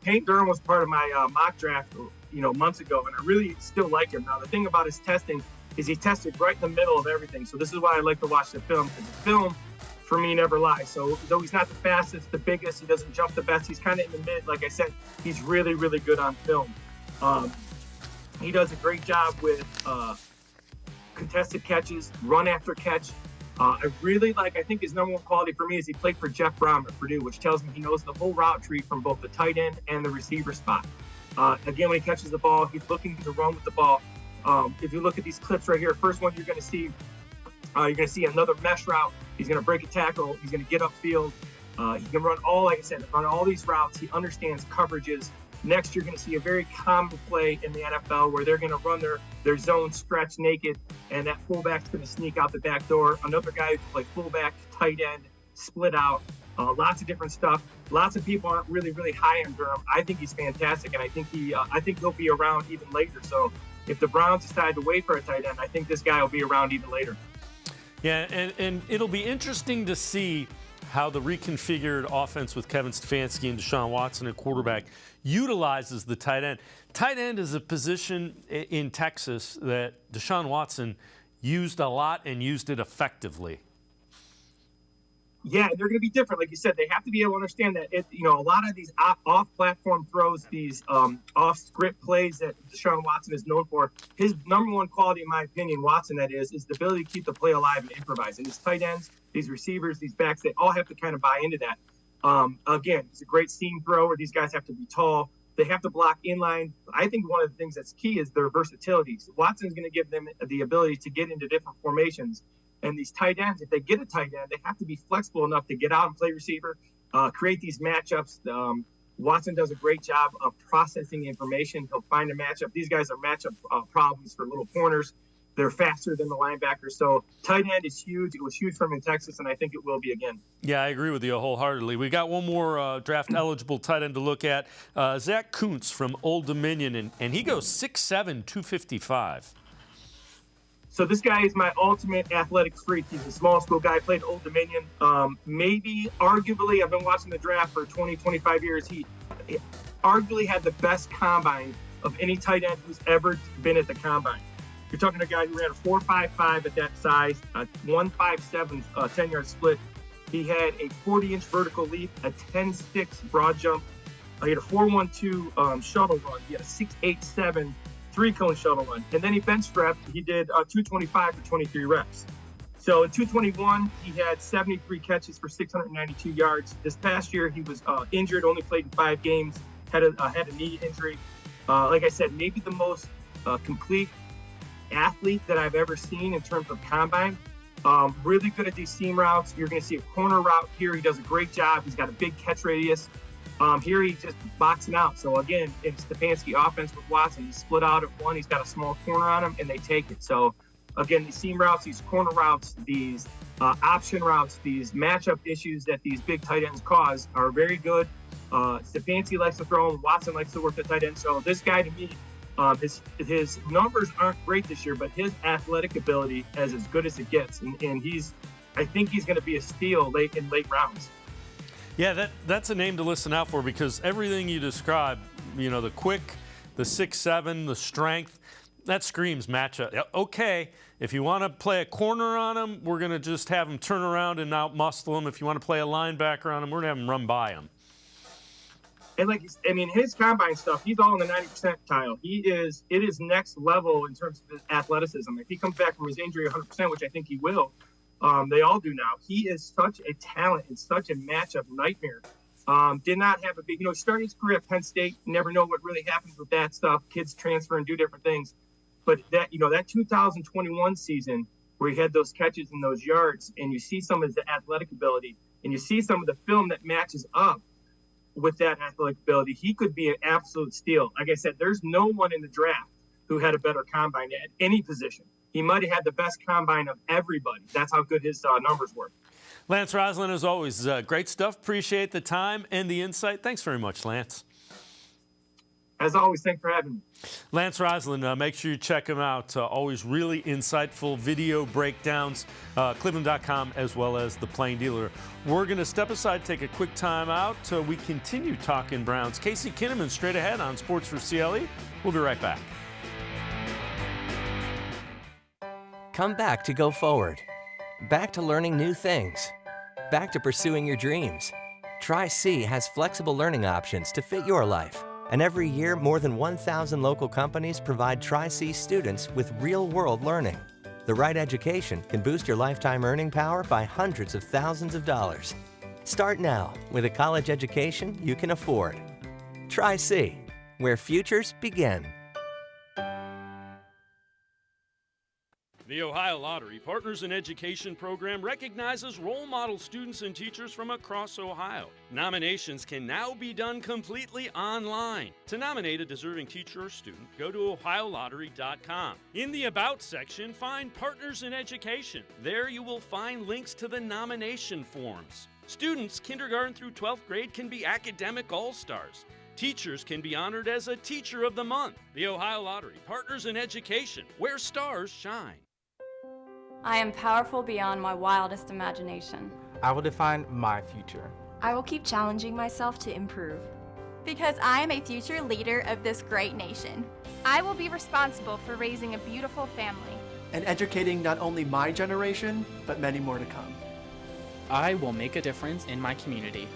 Speaker 7: Payne Durham was part of my mock draft, months ago, and I really still like him. Now, the thing about his testing is he tested right in the middle of everything. So this is why I like to watch the film, because the film, for me, never lies. So though he's not the fastest, the biggest, he doesn't jump the best, he's kind of in the mid. Like I said, he's really, really good on film. He does a great job with contested catches, run after catch. I think his number one quality for me is he played for Jeff Brom at Purdue, which tells me he knows the whole route tree from both the tight end and the receiver spot. Again, when he catches the ball, he's looking to run with the ball. If you look at these clips right here, first one you're going to see another mesh route. He's going to break a tackle. He's going to get upfield. He can run all these routes. He understands coverages. Next, you're going to see a very common play in the NFL where they're going to run their zone stretch naked, and that fullback's going to sneak out the back door. Another guy who can play fullback, tight end, split out, lots of different stuff. Lots of people aren't really, really high on Durham. I think he's fantastic, and I think he'll be around even later. So if the Browns decide to wait for a tight end, I think this guy will be around even later.
Speaker 2: Yeah, and it'll be interesting to see how the reconfigured offense with Kevin Stefanski and Deshaun Watson at quarterback utilizes the tight end. Tight end is a position in Texas that Deshaun Watson used a lot and used it effectively.
Speaker 7: Yeah, they're going to be different. Like you said, they have to be able to understand that, a lot of these off-platform throws, these off-script plays that Deshaun Watson is known for, his number one quality, in my opinion, Watson, that is the ability to keep the play alive and improvise. And these tight ends, these receivers, these backs, they all have to kind of buy into that. Again, he's a great seam thrower. These guys have to be tall. They have to block inline. I think one of the things that's key is their versatility. So Watson's going to give them the ability to get into different formations. And these tight ends, if they get a tight end, they have to be flexible enough to get out and play receiver, create these matchups. Watson does a great job of processing information. He'll find a matchup. These guys are matchup problems for little corners. They're faster than the linebackers. So tight end is huge. It was huge for him in Texas, and I think it will be again.
Speaker 2: Yeah, I agree with you wholeheartedly. We got one more draft-eligible tight end to look at. Zach Kuntz from Old Dominion, and he goes 6'7", 255.
Speaker 7: So this guy is my ultimate athletic freak. He's a small school guy, played Old Dominion. Maybe, arguably, I've been watching the draft for 20, 25 years. He arguably had the best combine of any tight end who's ever been at the combine. You're talking to a guy who ran a 4.55 at that size, a 1.57 10-yard split. He had a 40-inch vertical leap, a 10.6 broad jump. He had a 4.12 shuttle run. He had a 6.87 three-cone shuttle run. And then he bench pressed. He did 225 for 23 reps. So in 221, he had 73 catches for 692 yards. This past year, he was injured, only played in 5 games, had a knee injury. Like I said, maybe the most complete athlete that I've ever seen in terms of combine. Really good at these seam routes. You're going to see a corner route here. He does a great job. He's got a big catch radius. Here he's just boxing out. So again, in Stefanski offense with Watson, he's split out at one. He's got a small corner on him, and they take it. So again, these seam routes, these corner routes, these option routes, these matchup issues that these big tight ends cause are very good. Stefanski likes to throw him. Watson likes to work the tight end. So this guy, to me, his numbers aren't great this year, but his athletic ability is as good as it gets. And I think he's going to be a steal in late rounds.
Speaker 2: Yeah, that's a name to listen out for, because everything you describe, the quick, the 6'7", the strength, that screams matchup. Okay, if you want to play a corner on him, we're going to just have him turn around and out-muscle him. If you want to play a linebacker on him, we're going to have him run by him.
Speaker 7: And his combine stuff, he's all in the 90 percentile. It is next level in terms of his athleticism. If he comes back from his injury 100%, which I think he will, they all do now. He is such a talent and such a matchup nightmare. Did not have a big, starting his career at Penn State, never know what really happens with that stuff. Kids transfer and do different things. But that 2021 season where he had those catches and those yards, and you see some of his athletic ability, and you see some of the film that matches up with that athletic ability, he could be an absolute steal. Like I said, there's no one in the draft who had a better combine at any position. He might have had the best combine of everybody. That's how good his numbers were.
Speaker 2: Lance Reisland, as always, great stuff. Appreciate the time and the insight. Thanks very much, Lance.
Speaker 7: As always, thanks for having me.
Speaker 2: Lance Reisland, make sure you check him out. Always really insightful video breakdowns, cleveland.com as well as the Plain Dealer. We're going to step aside, take a quick time out. We continue talking Browns. Casey Kinnamon straight ahead on Sports4CLE. We'll be right back.
Speaker 6: Come back to go forward. Back to learning new things. Back to pursuing your dreams. Tri-C has flexible learning options to fit your life. And every year, more than 1,000 local companies provide Tri-C students with real-world learning. The right education can boost your lifetime earning power by hundreds of thousands of dollars. Start now with a college education you can afford. Tri-C, where futures begin.
Speaker 2: The Ohio Lottery Partners in Education program recognizes role model students and teachers from across Ohio. Nominations can now be done completely online. To nominate a deserving teacher or student, go to ohiolottery.com. In the About section, find Partners in Education. There you will find links to the nomination forms. Students kindergarten through 12th grade can be academic all-stars. Teachers can be honored as a Teacher of the Month. The Ohio Lottery Partners in Education, where stars shine.
Speaker 8: I am powerful beyond my wildest imagination.
Speaker 9: I will define my future.
Speaker 10: I will keep challenging myself to improve.
Speaker 11: Because I am a future leader of this great nation.
Speaker 12: I will be responsible for raising a beautiful family.
Speaker 13: And educating not only my generation, but many more to come.
Speaker 14: I will make a difference in my community.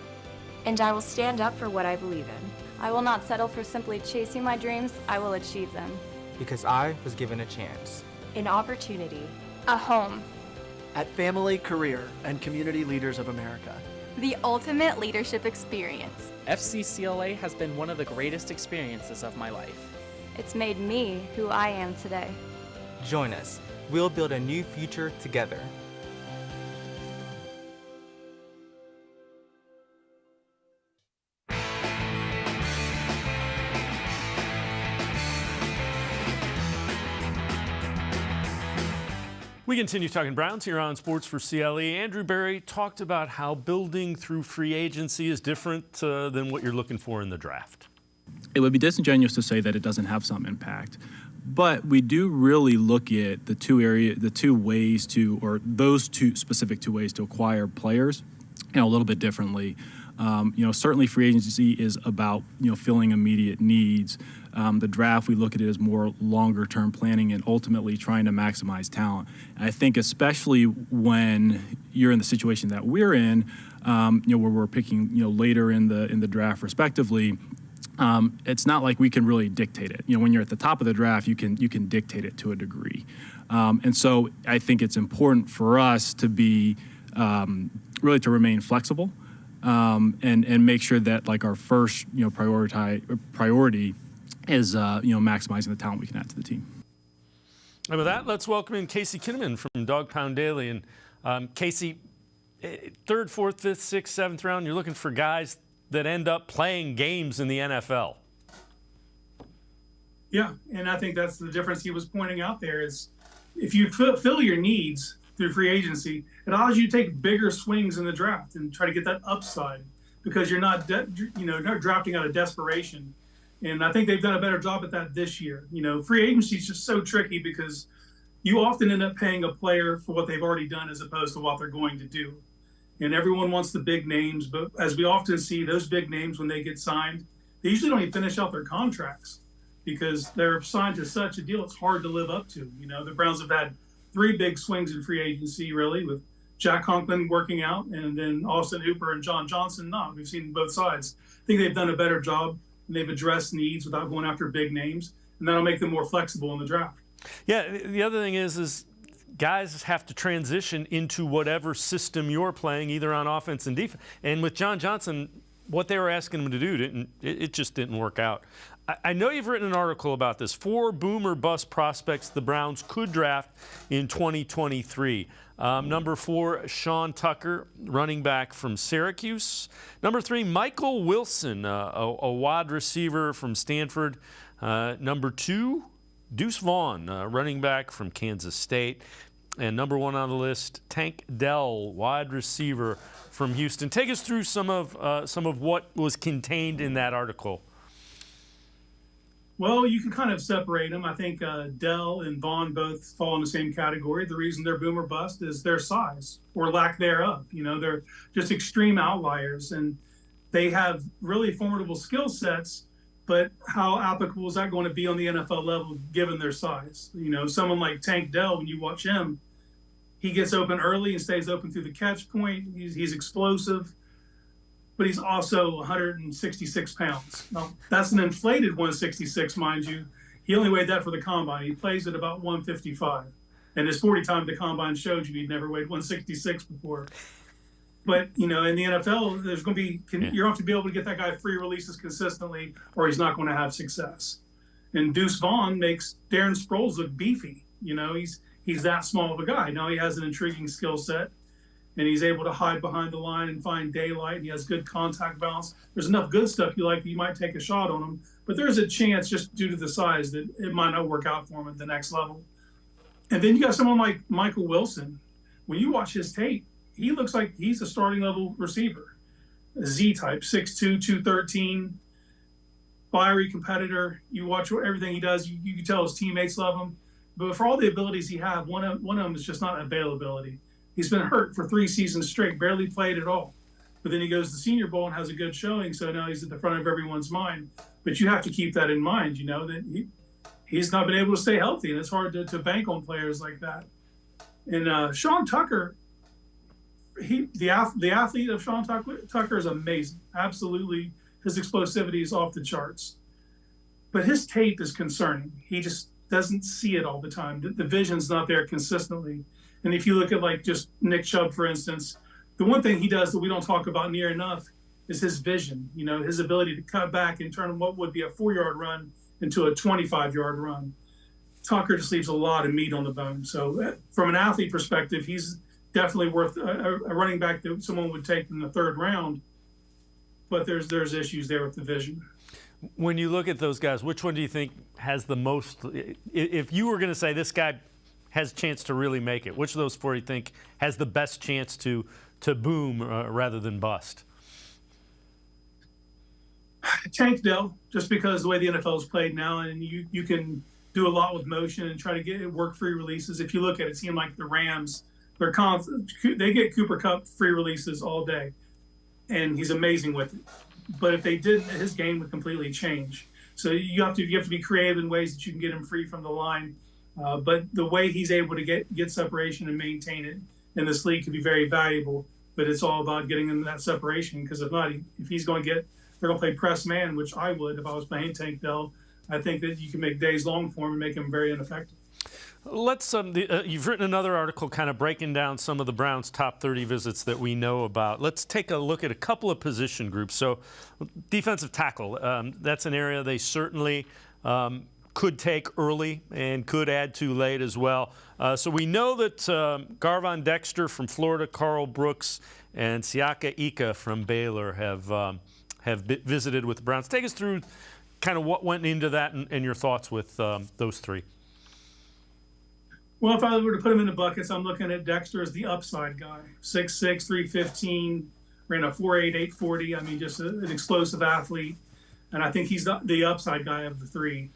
Speaker 10: And I will stand up for what I believe in.
Speaker 8: I will not settle for simply chasing my dreams. I will achieve them.
Speaker 9: Because I was given a chance.
Speaker 10: An opportunity.
Speaker 12: A home.
Speaker 13: At Family, Career, and Community Leaders of America.
Speaker 11: The ultimate leadership experience.
Speaker 14: FCCLA has been one of the greatest experiences of my life.
Speaker 8: It's made me who I am today.
Speaker 9: Join us. We'll build a new future together.
Speaker 2: We continue talking Browns here on Sports4CLE. Andrew Berry talked about how building through free agency is different than what you're looking for in the draft.
Speaker 1: It would be disingenuous to say that it doesn't have some impact, but we do really look at those two ways to acquire players, a little bit differently. Certainly free agency is about, filling immediate needs. The draft, we look at it as more longer-term planning and ultimately trying to maximize talent. And I think especially when you're in the situation that we're in, where we're picking, later in the draft respectively, it's not like we can really dictate it. When you're at the top of the draft, you can dictate it to a degree. And so I think it's important for us to be really to remain flexible. And make sure that our first priority is maximizing the talent we can add to the team.
Speaker 2: And with that, let's welcome in Casey Kinnamon from Dog Pound Daily. And Casey, 3rd, 4th, 5th, 6th, 7th round, you're looking for guys that end up playing games in the NFL.
Speaker 15: Yeah, and I think that's the difference he was pointing out there is if you fill your needs through free agency, it allows you to take bigger swings in the draft and try to get that upside because you're not drafting out of desperation. And I think they've done a better job at that this year. Free agency is just so tricky because you often end up paying a player for what they've already done as opposed to what they're going to do. And everyone wants the big names, but as we often see, those big names, when they get signed, they usually don't even finish out their contracts because they're signed to such a deal it's hard to live up to. The Browns have had 3 big swings in free agency, really, with Jack Conklin working out and then Austin Hooper and John Johnson not. We've seen both sides. I think they've done a better job, and they've addressed needs without going after big names, and that'll make them more flexible in the draft.
Speaker 2: Yeah, the other thing is guys have to transition into whatever system you're playing, either on offense and defense. And with John Johnson, what they were asking him to do, it just didn't work out. I know you've written an article about this. 4 boom or bust prospects the Browns could draft in 2023. Number 4, Sean Tucker, running back from Syracuse. Number 3, Michael Wilson, a wide receiver from Stanford. Number 2, Deuce Vaughn, running back from Kansas State. And number 1 on the list, Tank Dell, wide receiver from Houston. Take us through some of what was contained in that article.
Speaker 15: Well, you can kind of separate them. I think Dell and Vaughn both fall in the same category. The reason they're boom or bust is their size or lack thereof. They're just extreme outliers, and they have really formidable skill sets. But how applicable is that going to be on the NFL level given their size? Someone like Tank Dell, when you watch him, he gets open early and stays open through the catch point. He's explosive, but he's also 166 pounds. Now, that's an inflated 166, mind you. He only weighed that for the combine. He plays at about 155. And his 40 time at the combine showed you he'd never weighed 166 before. But, in the NFL, there's going to be, you're going to have to be able to get that guy free releases consistently, or he's not going to have success. And Deuce Vaughn makes Darren Sproles look beefy. He's that small of a guy. Now he has an intriguing skill set, and he's able to hide behind the line and find daylight. And he has good contact balance. There's enough good stuff you like that you might take a shot on him, but there's a chance just due to the size that it might not work out for him at the next level. And then you got someone like Michael Wilson. When you watch his tape, he looks like he's a starting level receiver. A Z-type, 6'2", 213, fiery competitor. You watch everything he does, you can tell his teammates love him. But for all the abilities he has, one of them is just not availability. He's been hurt for 3 seasons straight, barely played at all. But then he goes to the Senior Bowl and has a good showing, so now he's at the front of everyone's mind. But you have to keep that in mind, that he's not been able to stay healthy, and it's hard to bank on players like that. And Sean Tucker, the athlete of Sean Tucker is amazing. Absolutely, his explosivity is off the charts. But his tape is concerning. He just doesn't see it all the time. The vision's not there consistently. And if you look at like just Nick Chubb, for instance, the one thing he does that we don't talk about near enough is his vision, his ability to cut back and turn what would be a 4-yard run into a 25-yard run. Tucker just leaves a lot of meat on the bone. So from an athlete perspective, he's definitely worth a running back that someone would take in the 3rd round. But there's issues there with the vision.
Speaker 2: When you look at those guys, which one do you think has the most? If you were going to say this guy has a chance to really make it, which of those 4 do you think has the best chance to boom rather than bust?
Speaker 15: Tank Dell, just because the way the NFL is played now, and you can do a lot with motion and try to get work free releases. If you look at it, seem like the Rams, they get Cooper Kupp free releases all day, and he's amazing with it. But if they did, his game would completely change. So you have to be creative in ways that you can get him free from the line. But the way he's able to get separation and maintain it in this league could be very valuable. But it's all about getting him that separation, because if not, if he's going to they're going to play press man, which I would if I was playing Tank Dell. I think that you can make days long for him and make him very ineffective.
Speaker 2: Let's. You've written another article kind of breaking down some of the Browns' top 30 visits that we know about. Let's take a look at a couple of position groups. So, defensive tackle, that's an area they certainly could take early and could add to late as well. So we know that Garvon Dexter from Florida, Carl Brooks, and Siaka Ika from Baylor have visited with the Browns. Take us through kind of what went into that and your thoughts with those 3.
Speaker 15: Well, if I were to put him in the buckets, I'm looking at Dexter as the upside guy. 6'6", 315, ran a 4.8, 840. I mean, just an explosive athlete. And I think he's the upside guy of the 3.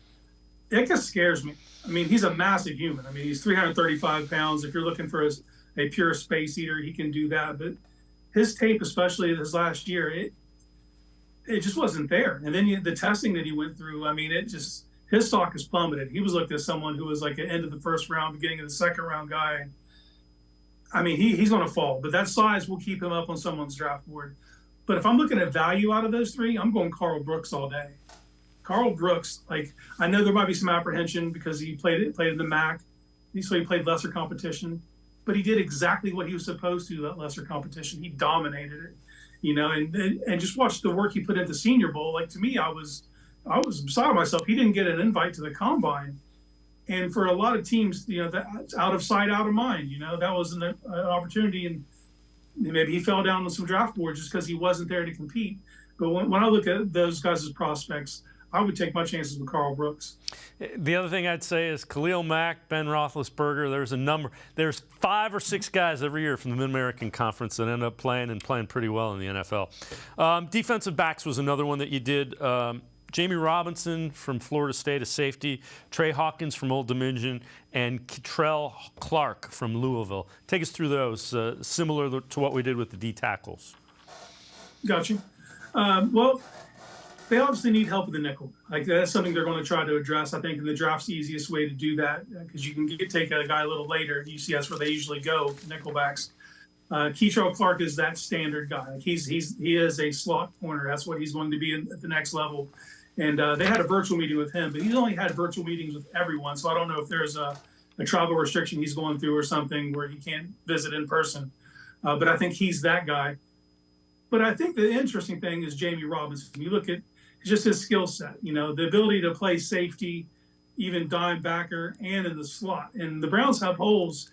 Speaker 15: Ika scares me. I mean, he's a massive human. I mean, he's 335 pounds. If you're looking for a pure space eater, he can do that. But his tape, especially this last year, it just wasn't there. And then the testing that he went through, I mean, his stock has plummeted. He was looked at someone who was like an end of the 1st round, beginning of the 2nd round guy. I mean, he's going to fall, but that size will keep him up on someone's draft board. But if I'm looking at value out of those 3, I'm going Carl Brooks all day. Carl Brooks, I know there might be some apprehension because he played in the MAC, so he played lesser competition, but he did exactly what he was supposed to, that lesser competition. He dominated it, and just watch the work he put into Senior Bowl. To me, I was beside myself. He didn't get an invite to the combine, and for a lot of teams, that's out of sight, out of mind. That was an opportunity, and maybe he fell down on some draft boards just because he wasn't there to compete. But when I look at those guys as prospects, I would take my chances with Carl Brooks.
Speaker 2: The other thing I'd say is Khalil Mack, Ben Roethlisberger. There's 5 or 6 guys every year from the Mid-American Conference that end up playing pretty well in the NFL. Defensive backs was another one that you did. Jamie Robinson from Florida State, a safety, Trey Hawkins from Old Dominion, and Ketrell Clark from Louisville. Take us through those, similar to what we did with the D tackles.
Speaker 15: Gotcha. Well, they obviously need help with the nickel. Like, that's something they're going to try to address. I think in the draft's the easiest way to do that, because you can take a guy a little later. You see, that's where they usually go, nickelbacks. Ketrell Clark is that standard guy. Like, he is a slot corner. That's what he's going to be at the next level. And they had a virtual meeting with him, but he's only had virtual meetings with everyone. So I don't know if there's a travel restriction he's going through or something where he can't visit in person. But I think he's that guy. But I think the interesting thing is Jamie Robinson. You look at just his skill set, the ability to play safety, even dime backer, and in the slot. And the Browns have holes,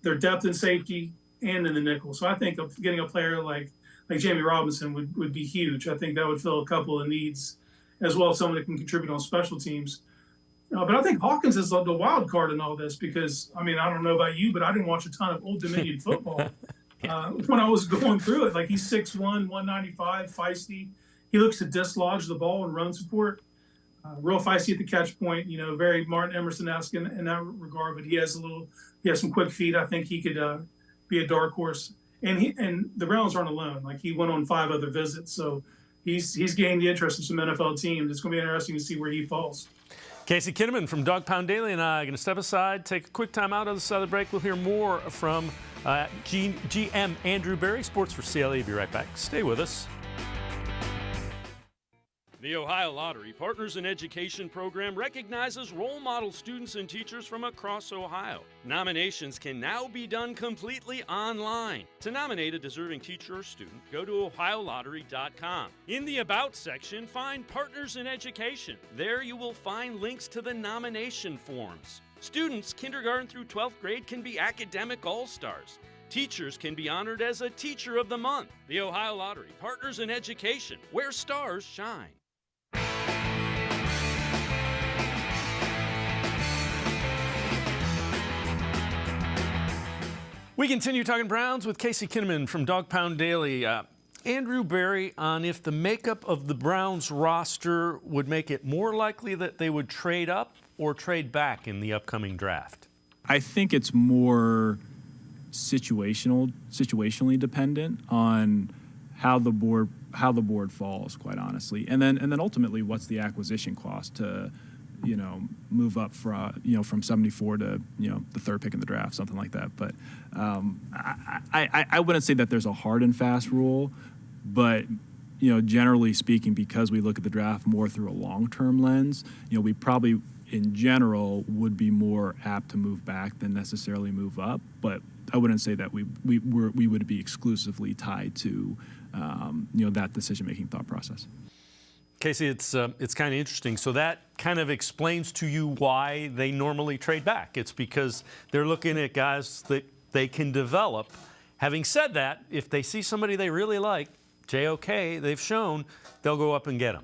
Speaker 15: their depth in safety and in the nickel. So I think getting a player like Jamie Robinson would be huge. I think that would fill a couple of needs, as well as someone that can contribute on special teams. But I think Hawkins is the wild card in all this because, I don't know about you, but I didn't watch a ton of Old Dominion football when I was going through it. Like, he's 6'1", 195, feisty. He looks to dislodge the ball and run support. Real feisty at the catch point, very Martin Emerson-esque in that regard, but he has some quick feet. I think he could be a dark horse. And the Browns aren't alone. Like, he went on 5 other visits, so he's gained the interest of some NFL teams. It's going to be interesting to see where he falls.
Speaker 2: Casey Kinnamon from Dawg Pound Daily and I are going to step aside, take a quick time out of the side of the break. We'll hear more from GM Andrew Berry, Sports4CLE. Be right back. Stay with us. The Ohio Lottery Partners in Education program recognizes role model students and teachers from across Ohio. Nominations can now be done completely online. To nominate a deserving teacher or student, go to ohiolottery.com. In the About section, find Partners in Education. There you will find links to the nomination forms. Students kindergarten through 12th grade can be academic all-stars. Teachers can be honored as a Teacher of the Month. The Ohio Lottery Partners in Education, where stars shine. We continue talking Browns with Casey Kinnamon from Dawg Pound Daily. Andrew Berry on if the makeup of the Browns roster would make it more likely that they would trade up or trade back in the upcoming draft.
Speaker 1: I think it's more situationally dependent on how the board falls, quite honestly, and then ultimately what's the acquisition cost to move up from 74 to the 3rd pick in the draft, something like that. But I wouldn't say that there's a hard and fast rule, but generally speaking, because we look at the draft more through a long-term lens, we probably in general would be more apt to move back than necessarily move up. But I wouldn't say that we would be exclusively tied to that decision-making thought process.
Speaker 2: Casey, it's kind of interesting. So that kind of explains to you why they normally trade back. It's because they're looking at guys that they can develop. Having said that, if they see somebody they really like, JOK, they've shown, they'll go up and get them.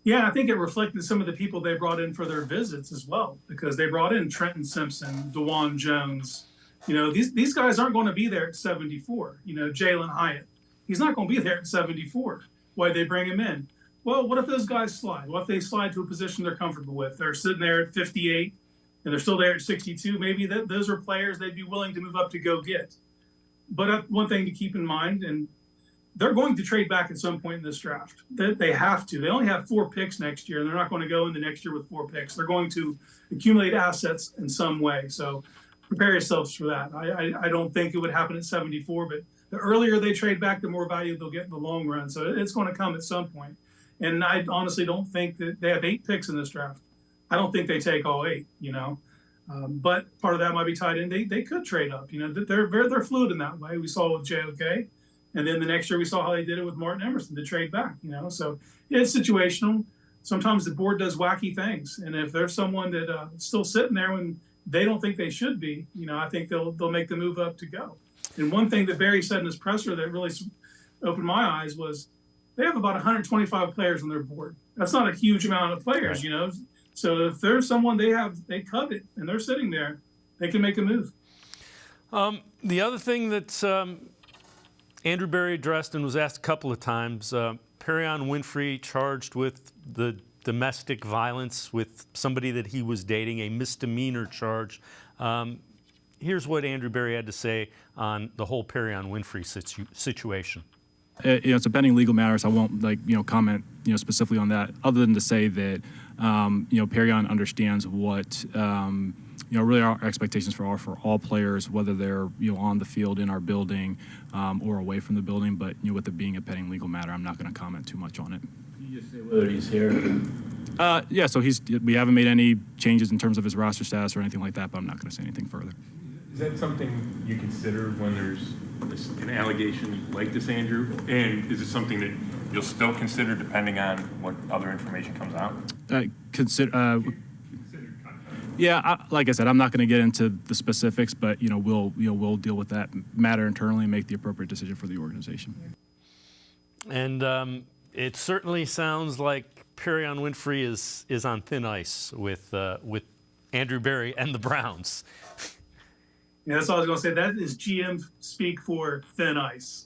Speaker 15: Yeah, I think it reflected some of the people they brought in for their visits as well, because they brought in Trenton Simpson, DeJuan Jones. These guys aren't going to be there at 74. Jalen Hyatt, he's not going to be there at 74. Why they bring him in? Well, what if those guys slide? What if they slide to a position they're comfortable with? They're sitting there at 58 and they're still there at 62. Maybe those are players they'd be willing to move up to go get. But one thing to keep in mind, and they're going to trade back at some point in this draft. They have to. They only have 4 picks next year, and they're not going to go in the next year with 4 picks. They're going to accumulate assets in some way. So prepare yourselves for that. I don't think it would happen at 74, but the earlier they trade back, the more value they'll get in the long run. So it's going to come at some point. And I honestly don't think that they have 8 picks in this draft. I don't think they take all 8, But part of that might be tied in. They could trade up. They're fluid in that way. We saw with JOK. And then the next year we saw how they did it with Martin Emerson to trade back, So it's situational. Sometimes the board does wacky things. And if there's someone that still sitting there when they don't think they should be, I think they'll make the move up to go. And one thing that Barry said in his presser that really opened my eyes was they have about 125 players on their board. That's not a huge amount of players, you know. So if there's someone they covet and they're sitting there, they can make a move.
Speaker 2: The other thing that Andrew Berry addressed and was asked a couple of times, Perion Winfrey charged with the domestic violence with somebody that he was dating, a misdemeanor charge. Here's what Andrew Berry had to say on the whole Perion Winfrey situation.
Speaker 1: It's a pending legal matter, so I won't comment specifically on that, other than to say that Perion understands what really our expectations are for all players, whether they're on the field in our building or away from the building. But with it being a pending legal matter, I'm not going to comment too much on it.
Speaker 4: Can you just say whether he's here?
Speaker 1: Yeah, so we haven't made any changes in terms of his roster status or anything like that, but I'm not going to say anything further.
Speaker 16: Is that something you consider when there's an allegation like this, Andrew? And is it something that you'll still consider depending on what other information comes out?
Speaker 1: Yeah, like I said, I'm not going to get into the specifics, but we'll deal with that matter internally and make the appropriate decision for the organization.
Speaker 2: And it certainly sounds like Perion Winfrey is on thin ice with Andrew Berry and the Browns.
Speaker 15: Yeah, that's all I was going to say. That is GM speak for thin ice.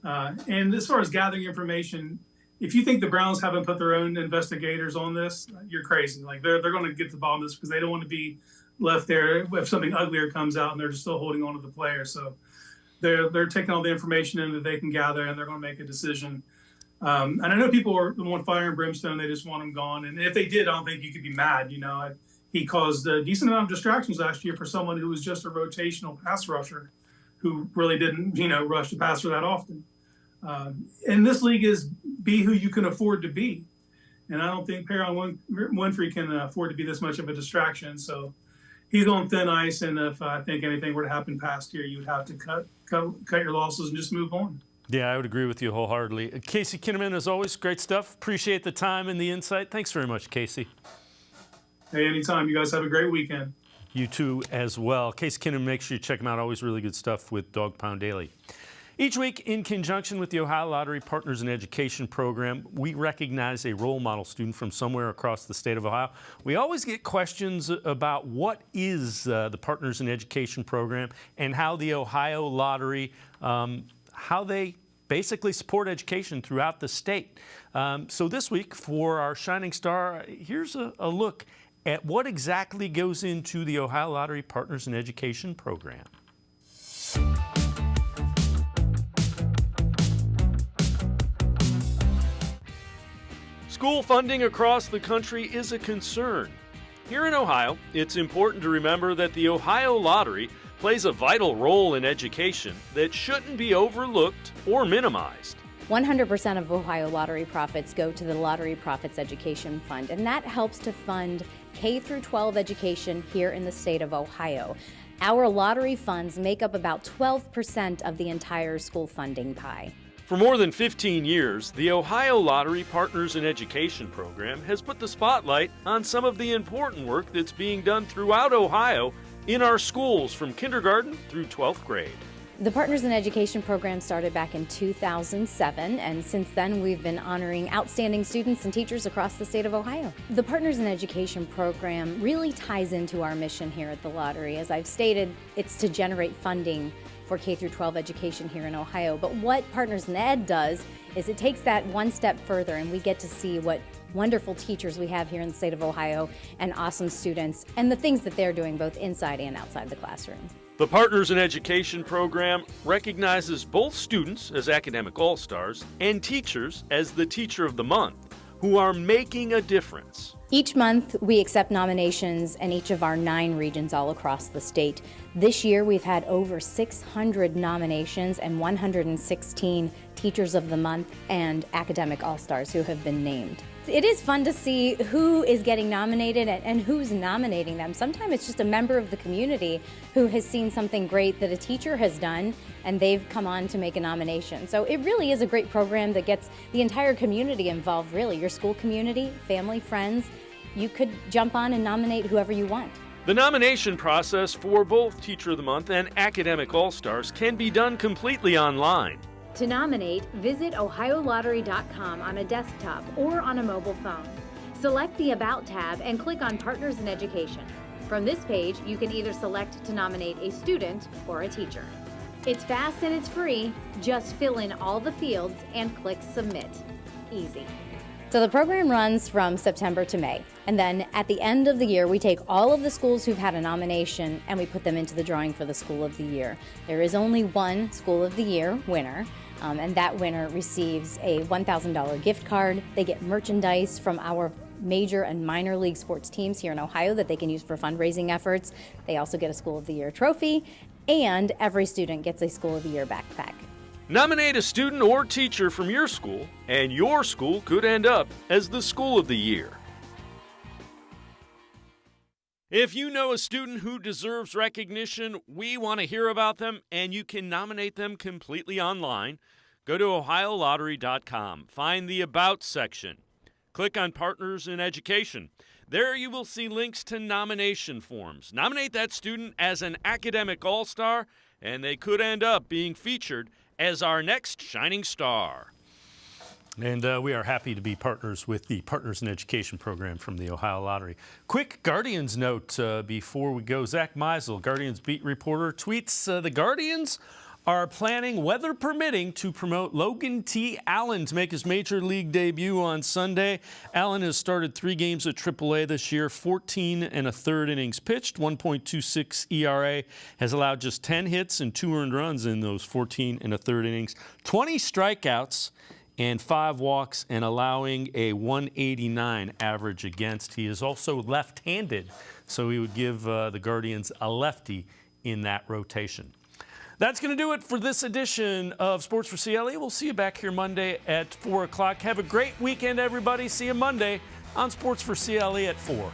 Speaker 15: And as far as gathering information, if you think the Browns haven't put their own investigators on this, you're crazy. Like they're going to get to the bottom of this because they don't want to be left there if something uglier comes out and they're just still holding on to the player. So they're taking all the information in that they can gather and they're going to make a decision. And I know people want fire and brimstone; they just want him gone. And if they did, I don't think you could be mad. He caused a decent amount of distractions last year for someone who was just a rotational pass rusher, who really didn't rush the passer that often. And this league is be who you can afford to be. And I don't think Perion Winfrey can afford to be this much of a distraction. So he's on thin ice. And if I think anything were to happen past here, you would have to cut your losses and just move on.
Speaker 2: Yeah, I would agree with you wholeheartedly. Casey Kinnamon, as always, great stuff. Appreciate the time and the insight. Thanks very much, Casey.
Speaker 15: Hey, anytime. You guys have a great weekend.
Speaker 2: You too as well. Casey Kinnamon, make sure you check him out. Always really good stuff with Dog Pound Daily. Each week, in conjunction with the Ohio Lottery Partners in Education program, we recognize a role model student from somewhere across the state of Ohio. We always get questions about what is the Partners in Education program and how the Ohio Lottery, how they basically support education throughout the state. So this week, for our Shining Star, here's a look at what exactly goes into the Ohio Lottery Partners in Education program. School funding across the country is a concern. Here in Ohio, it's important to remember that the Ohio Lottery plays a vital role in education that shouldn't be overlooked or minimized.
Speaker 17: 100% of Ohio lottery profits go to the Lottery Profits Education Fund, and that helps to fund K through 12 education here in the state of Ohio. Our lottery funds make up about 12% of the entire school funding pie.
Speaker 2: For more than 15 years, the Ohio Lottery Partners in Education program has put the spotlight on some of the important work that's being done throughout Ohio in our schools from kindergarten through 12th grade.
Speaker 17: The Partners in Education program started back in 2007, and since then we've been honoring outstanding students and teachers across the state of Ohio. The Partners in Education program really ties into our mission here at the Lottery. As I've stated, it's to generate funding for K through 12 education here in Ohio. But what Partners in Ed does is it takes that one step further, and we get to see what wonderful teachers we have here in the state of Ohio and awesome students and the things that they're doing both inside and outside the classroom.
Speaker 2: The Partners in Education program recognizes both students as academic all-stars and teachers as the Teacher of the Month, who are making a difference.
Speaker 17: Each month, we accept nominations in each of our 9 regions all across the state. This year, we've had over 600 nominations and 116 Teachers of the Month and Academic All-Stars who have been named. It is fun to see who is getting nominated and who's nominating them. Sometimes it's just a member of the community who has seen something great that a teacher has done, and they've come on to make a nomination. So it really is a great program that gets the entire community involved, really. Your school community, family, friends. You could jump on and nominate whoever you want.
Speaker 2: The nomination process for both Teacher of the Month and Academic All-Stars can be done completely online.
Speaker 17: To nominate, visit ohiolottery.com on a desktop or on a mobile phone. Select the About tab and click on Partners in Education. From this page, you can either select to nominate a student or a teacher. It's fast and it's free. Just fill in all the fields and click Submit. Easy. So the program runs from September to May, and then at the end of the year, we take all of the schools who've had a nomination and we put them into the drawing for the School of the Year. There is only one School of the Year winner, and that winner receives a $1,000 gift card. They get merchandise from our major and minor league sports teams here in Ohio that they can use for fundraising efforts. They also get a School of the Year trophy, and every student gets a School of the Year backpack.
Speaker 2: Nominate a student or teacher from your school, and your school could end up as the School of the Year. If you know a student who deserves recognition, we want to hear about them, and you can nominate them completely online. Go to ohiolottery.com. Find the About section. Click on Partners in Education. There you will see links to nomination forms. Nominate that student as an academic all-star, and they could end up being featured as our next shining star. And we are happy to be partners with the Partners in Education program from the Ohio Lottery. Quick Guardians note before we go. Zach Meisel, Guardians beat reporter, tweets the Guardians are planning, weather permitting, to promote Logan T. Allen to make his major league debut on Sunday. Allen has started 3 games at AAA this year, 14 1/3 innings pitched, 1.26 ERA, has allowed just 10 hits and 2 earned runs in those 14 1/3 innings, 20 strikeouts and 5 walks, and allowing a 189 average against. He is also left-handed, so he would give the Guardians a lefty in that rotation. That's going to do it for this edition of Sports4CLE. We'll see you back here Monday at 4 o'clock. Have a great weekend, everybody. See you Monday on Sports4CLE at 4.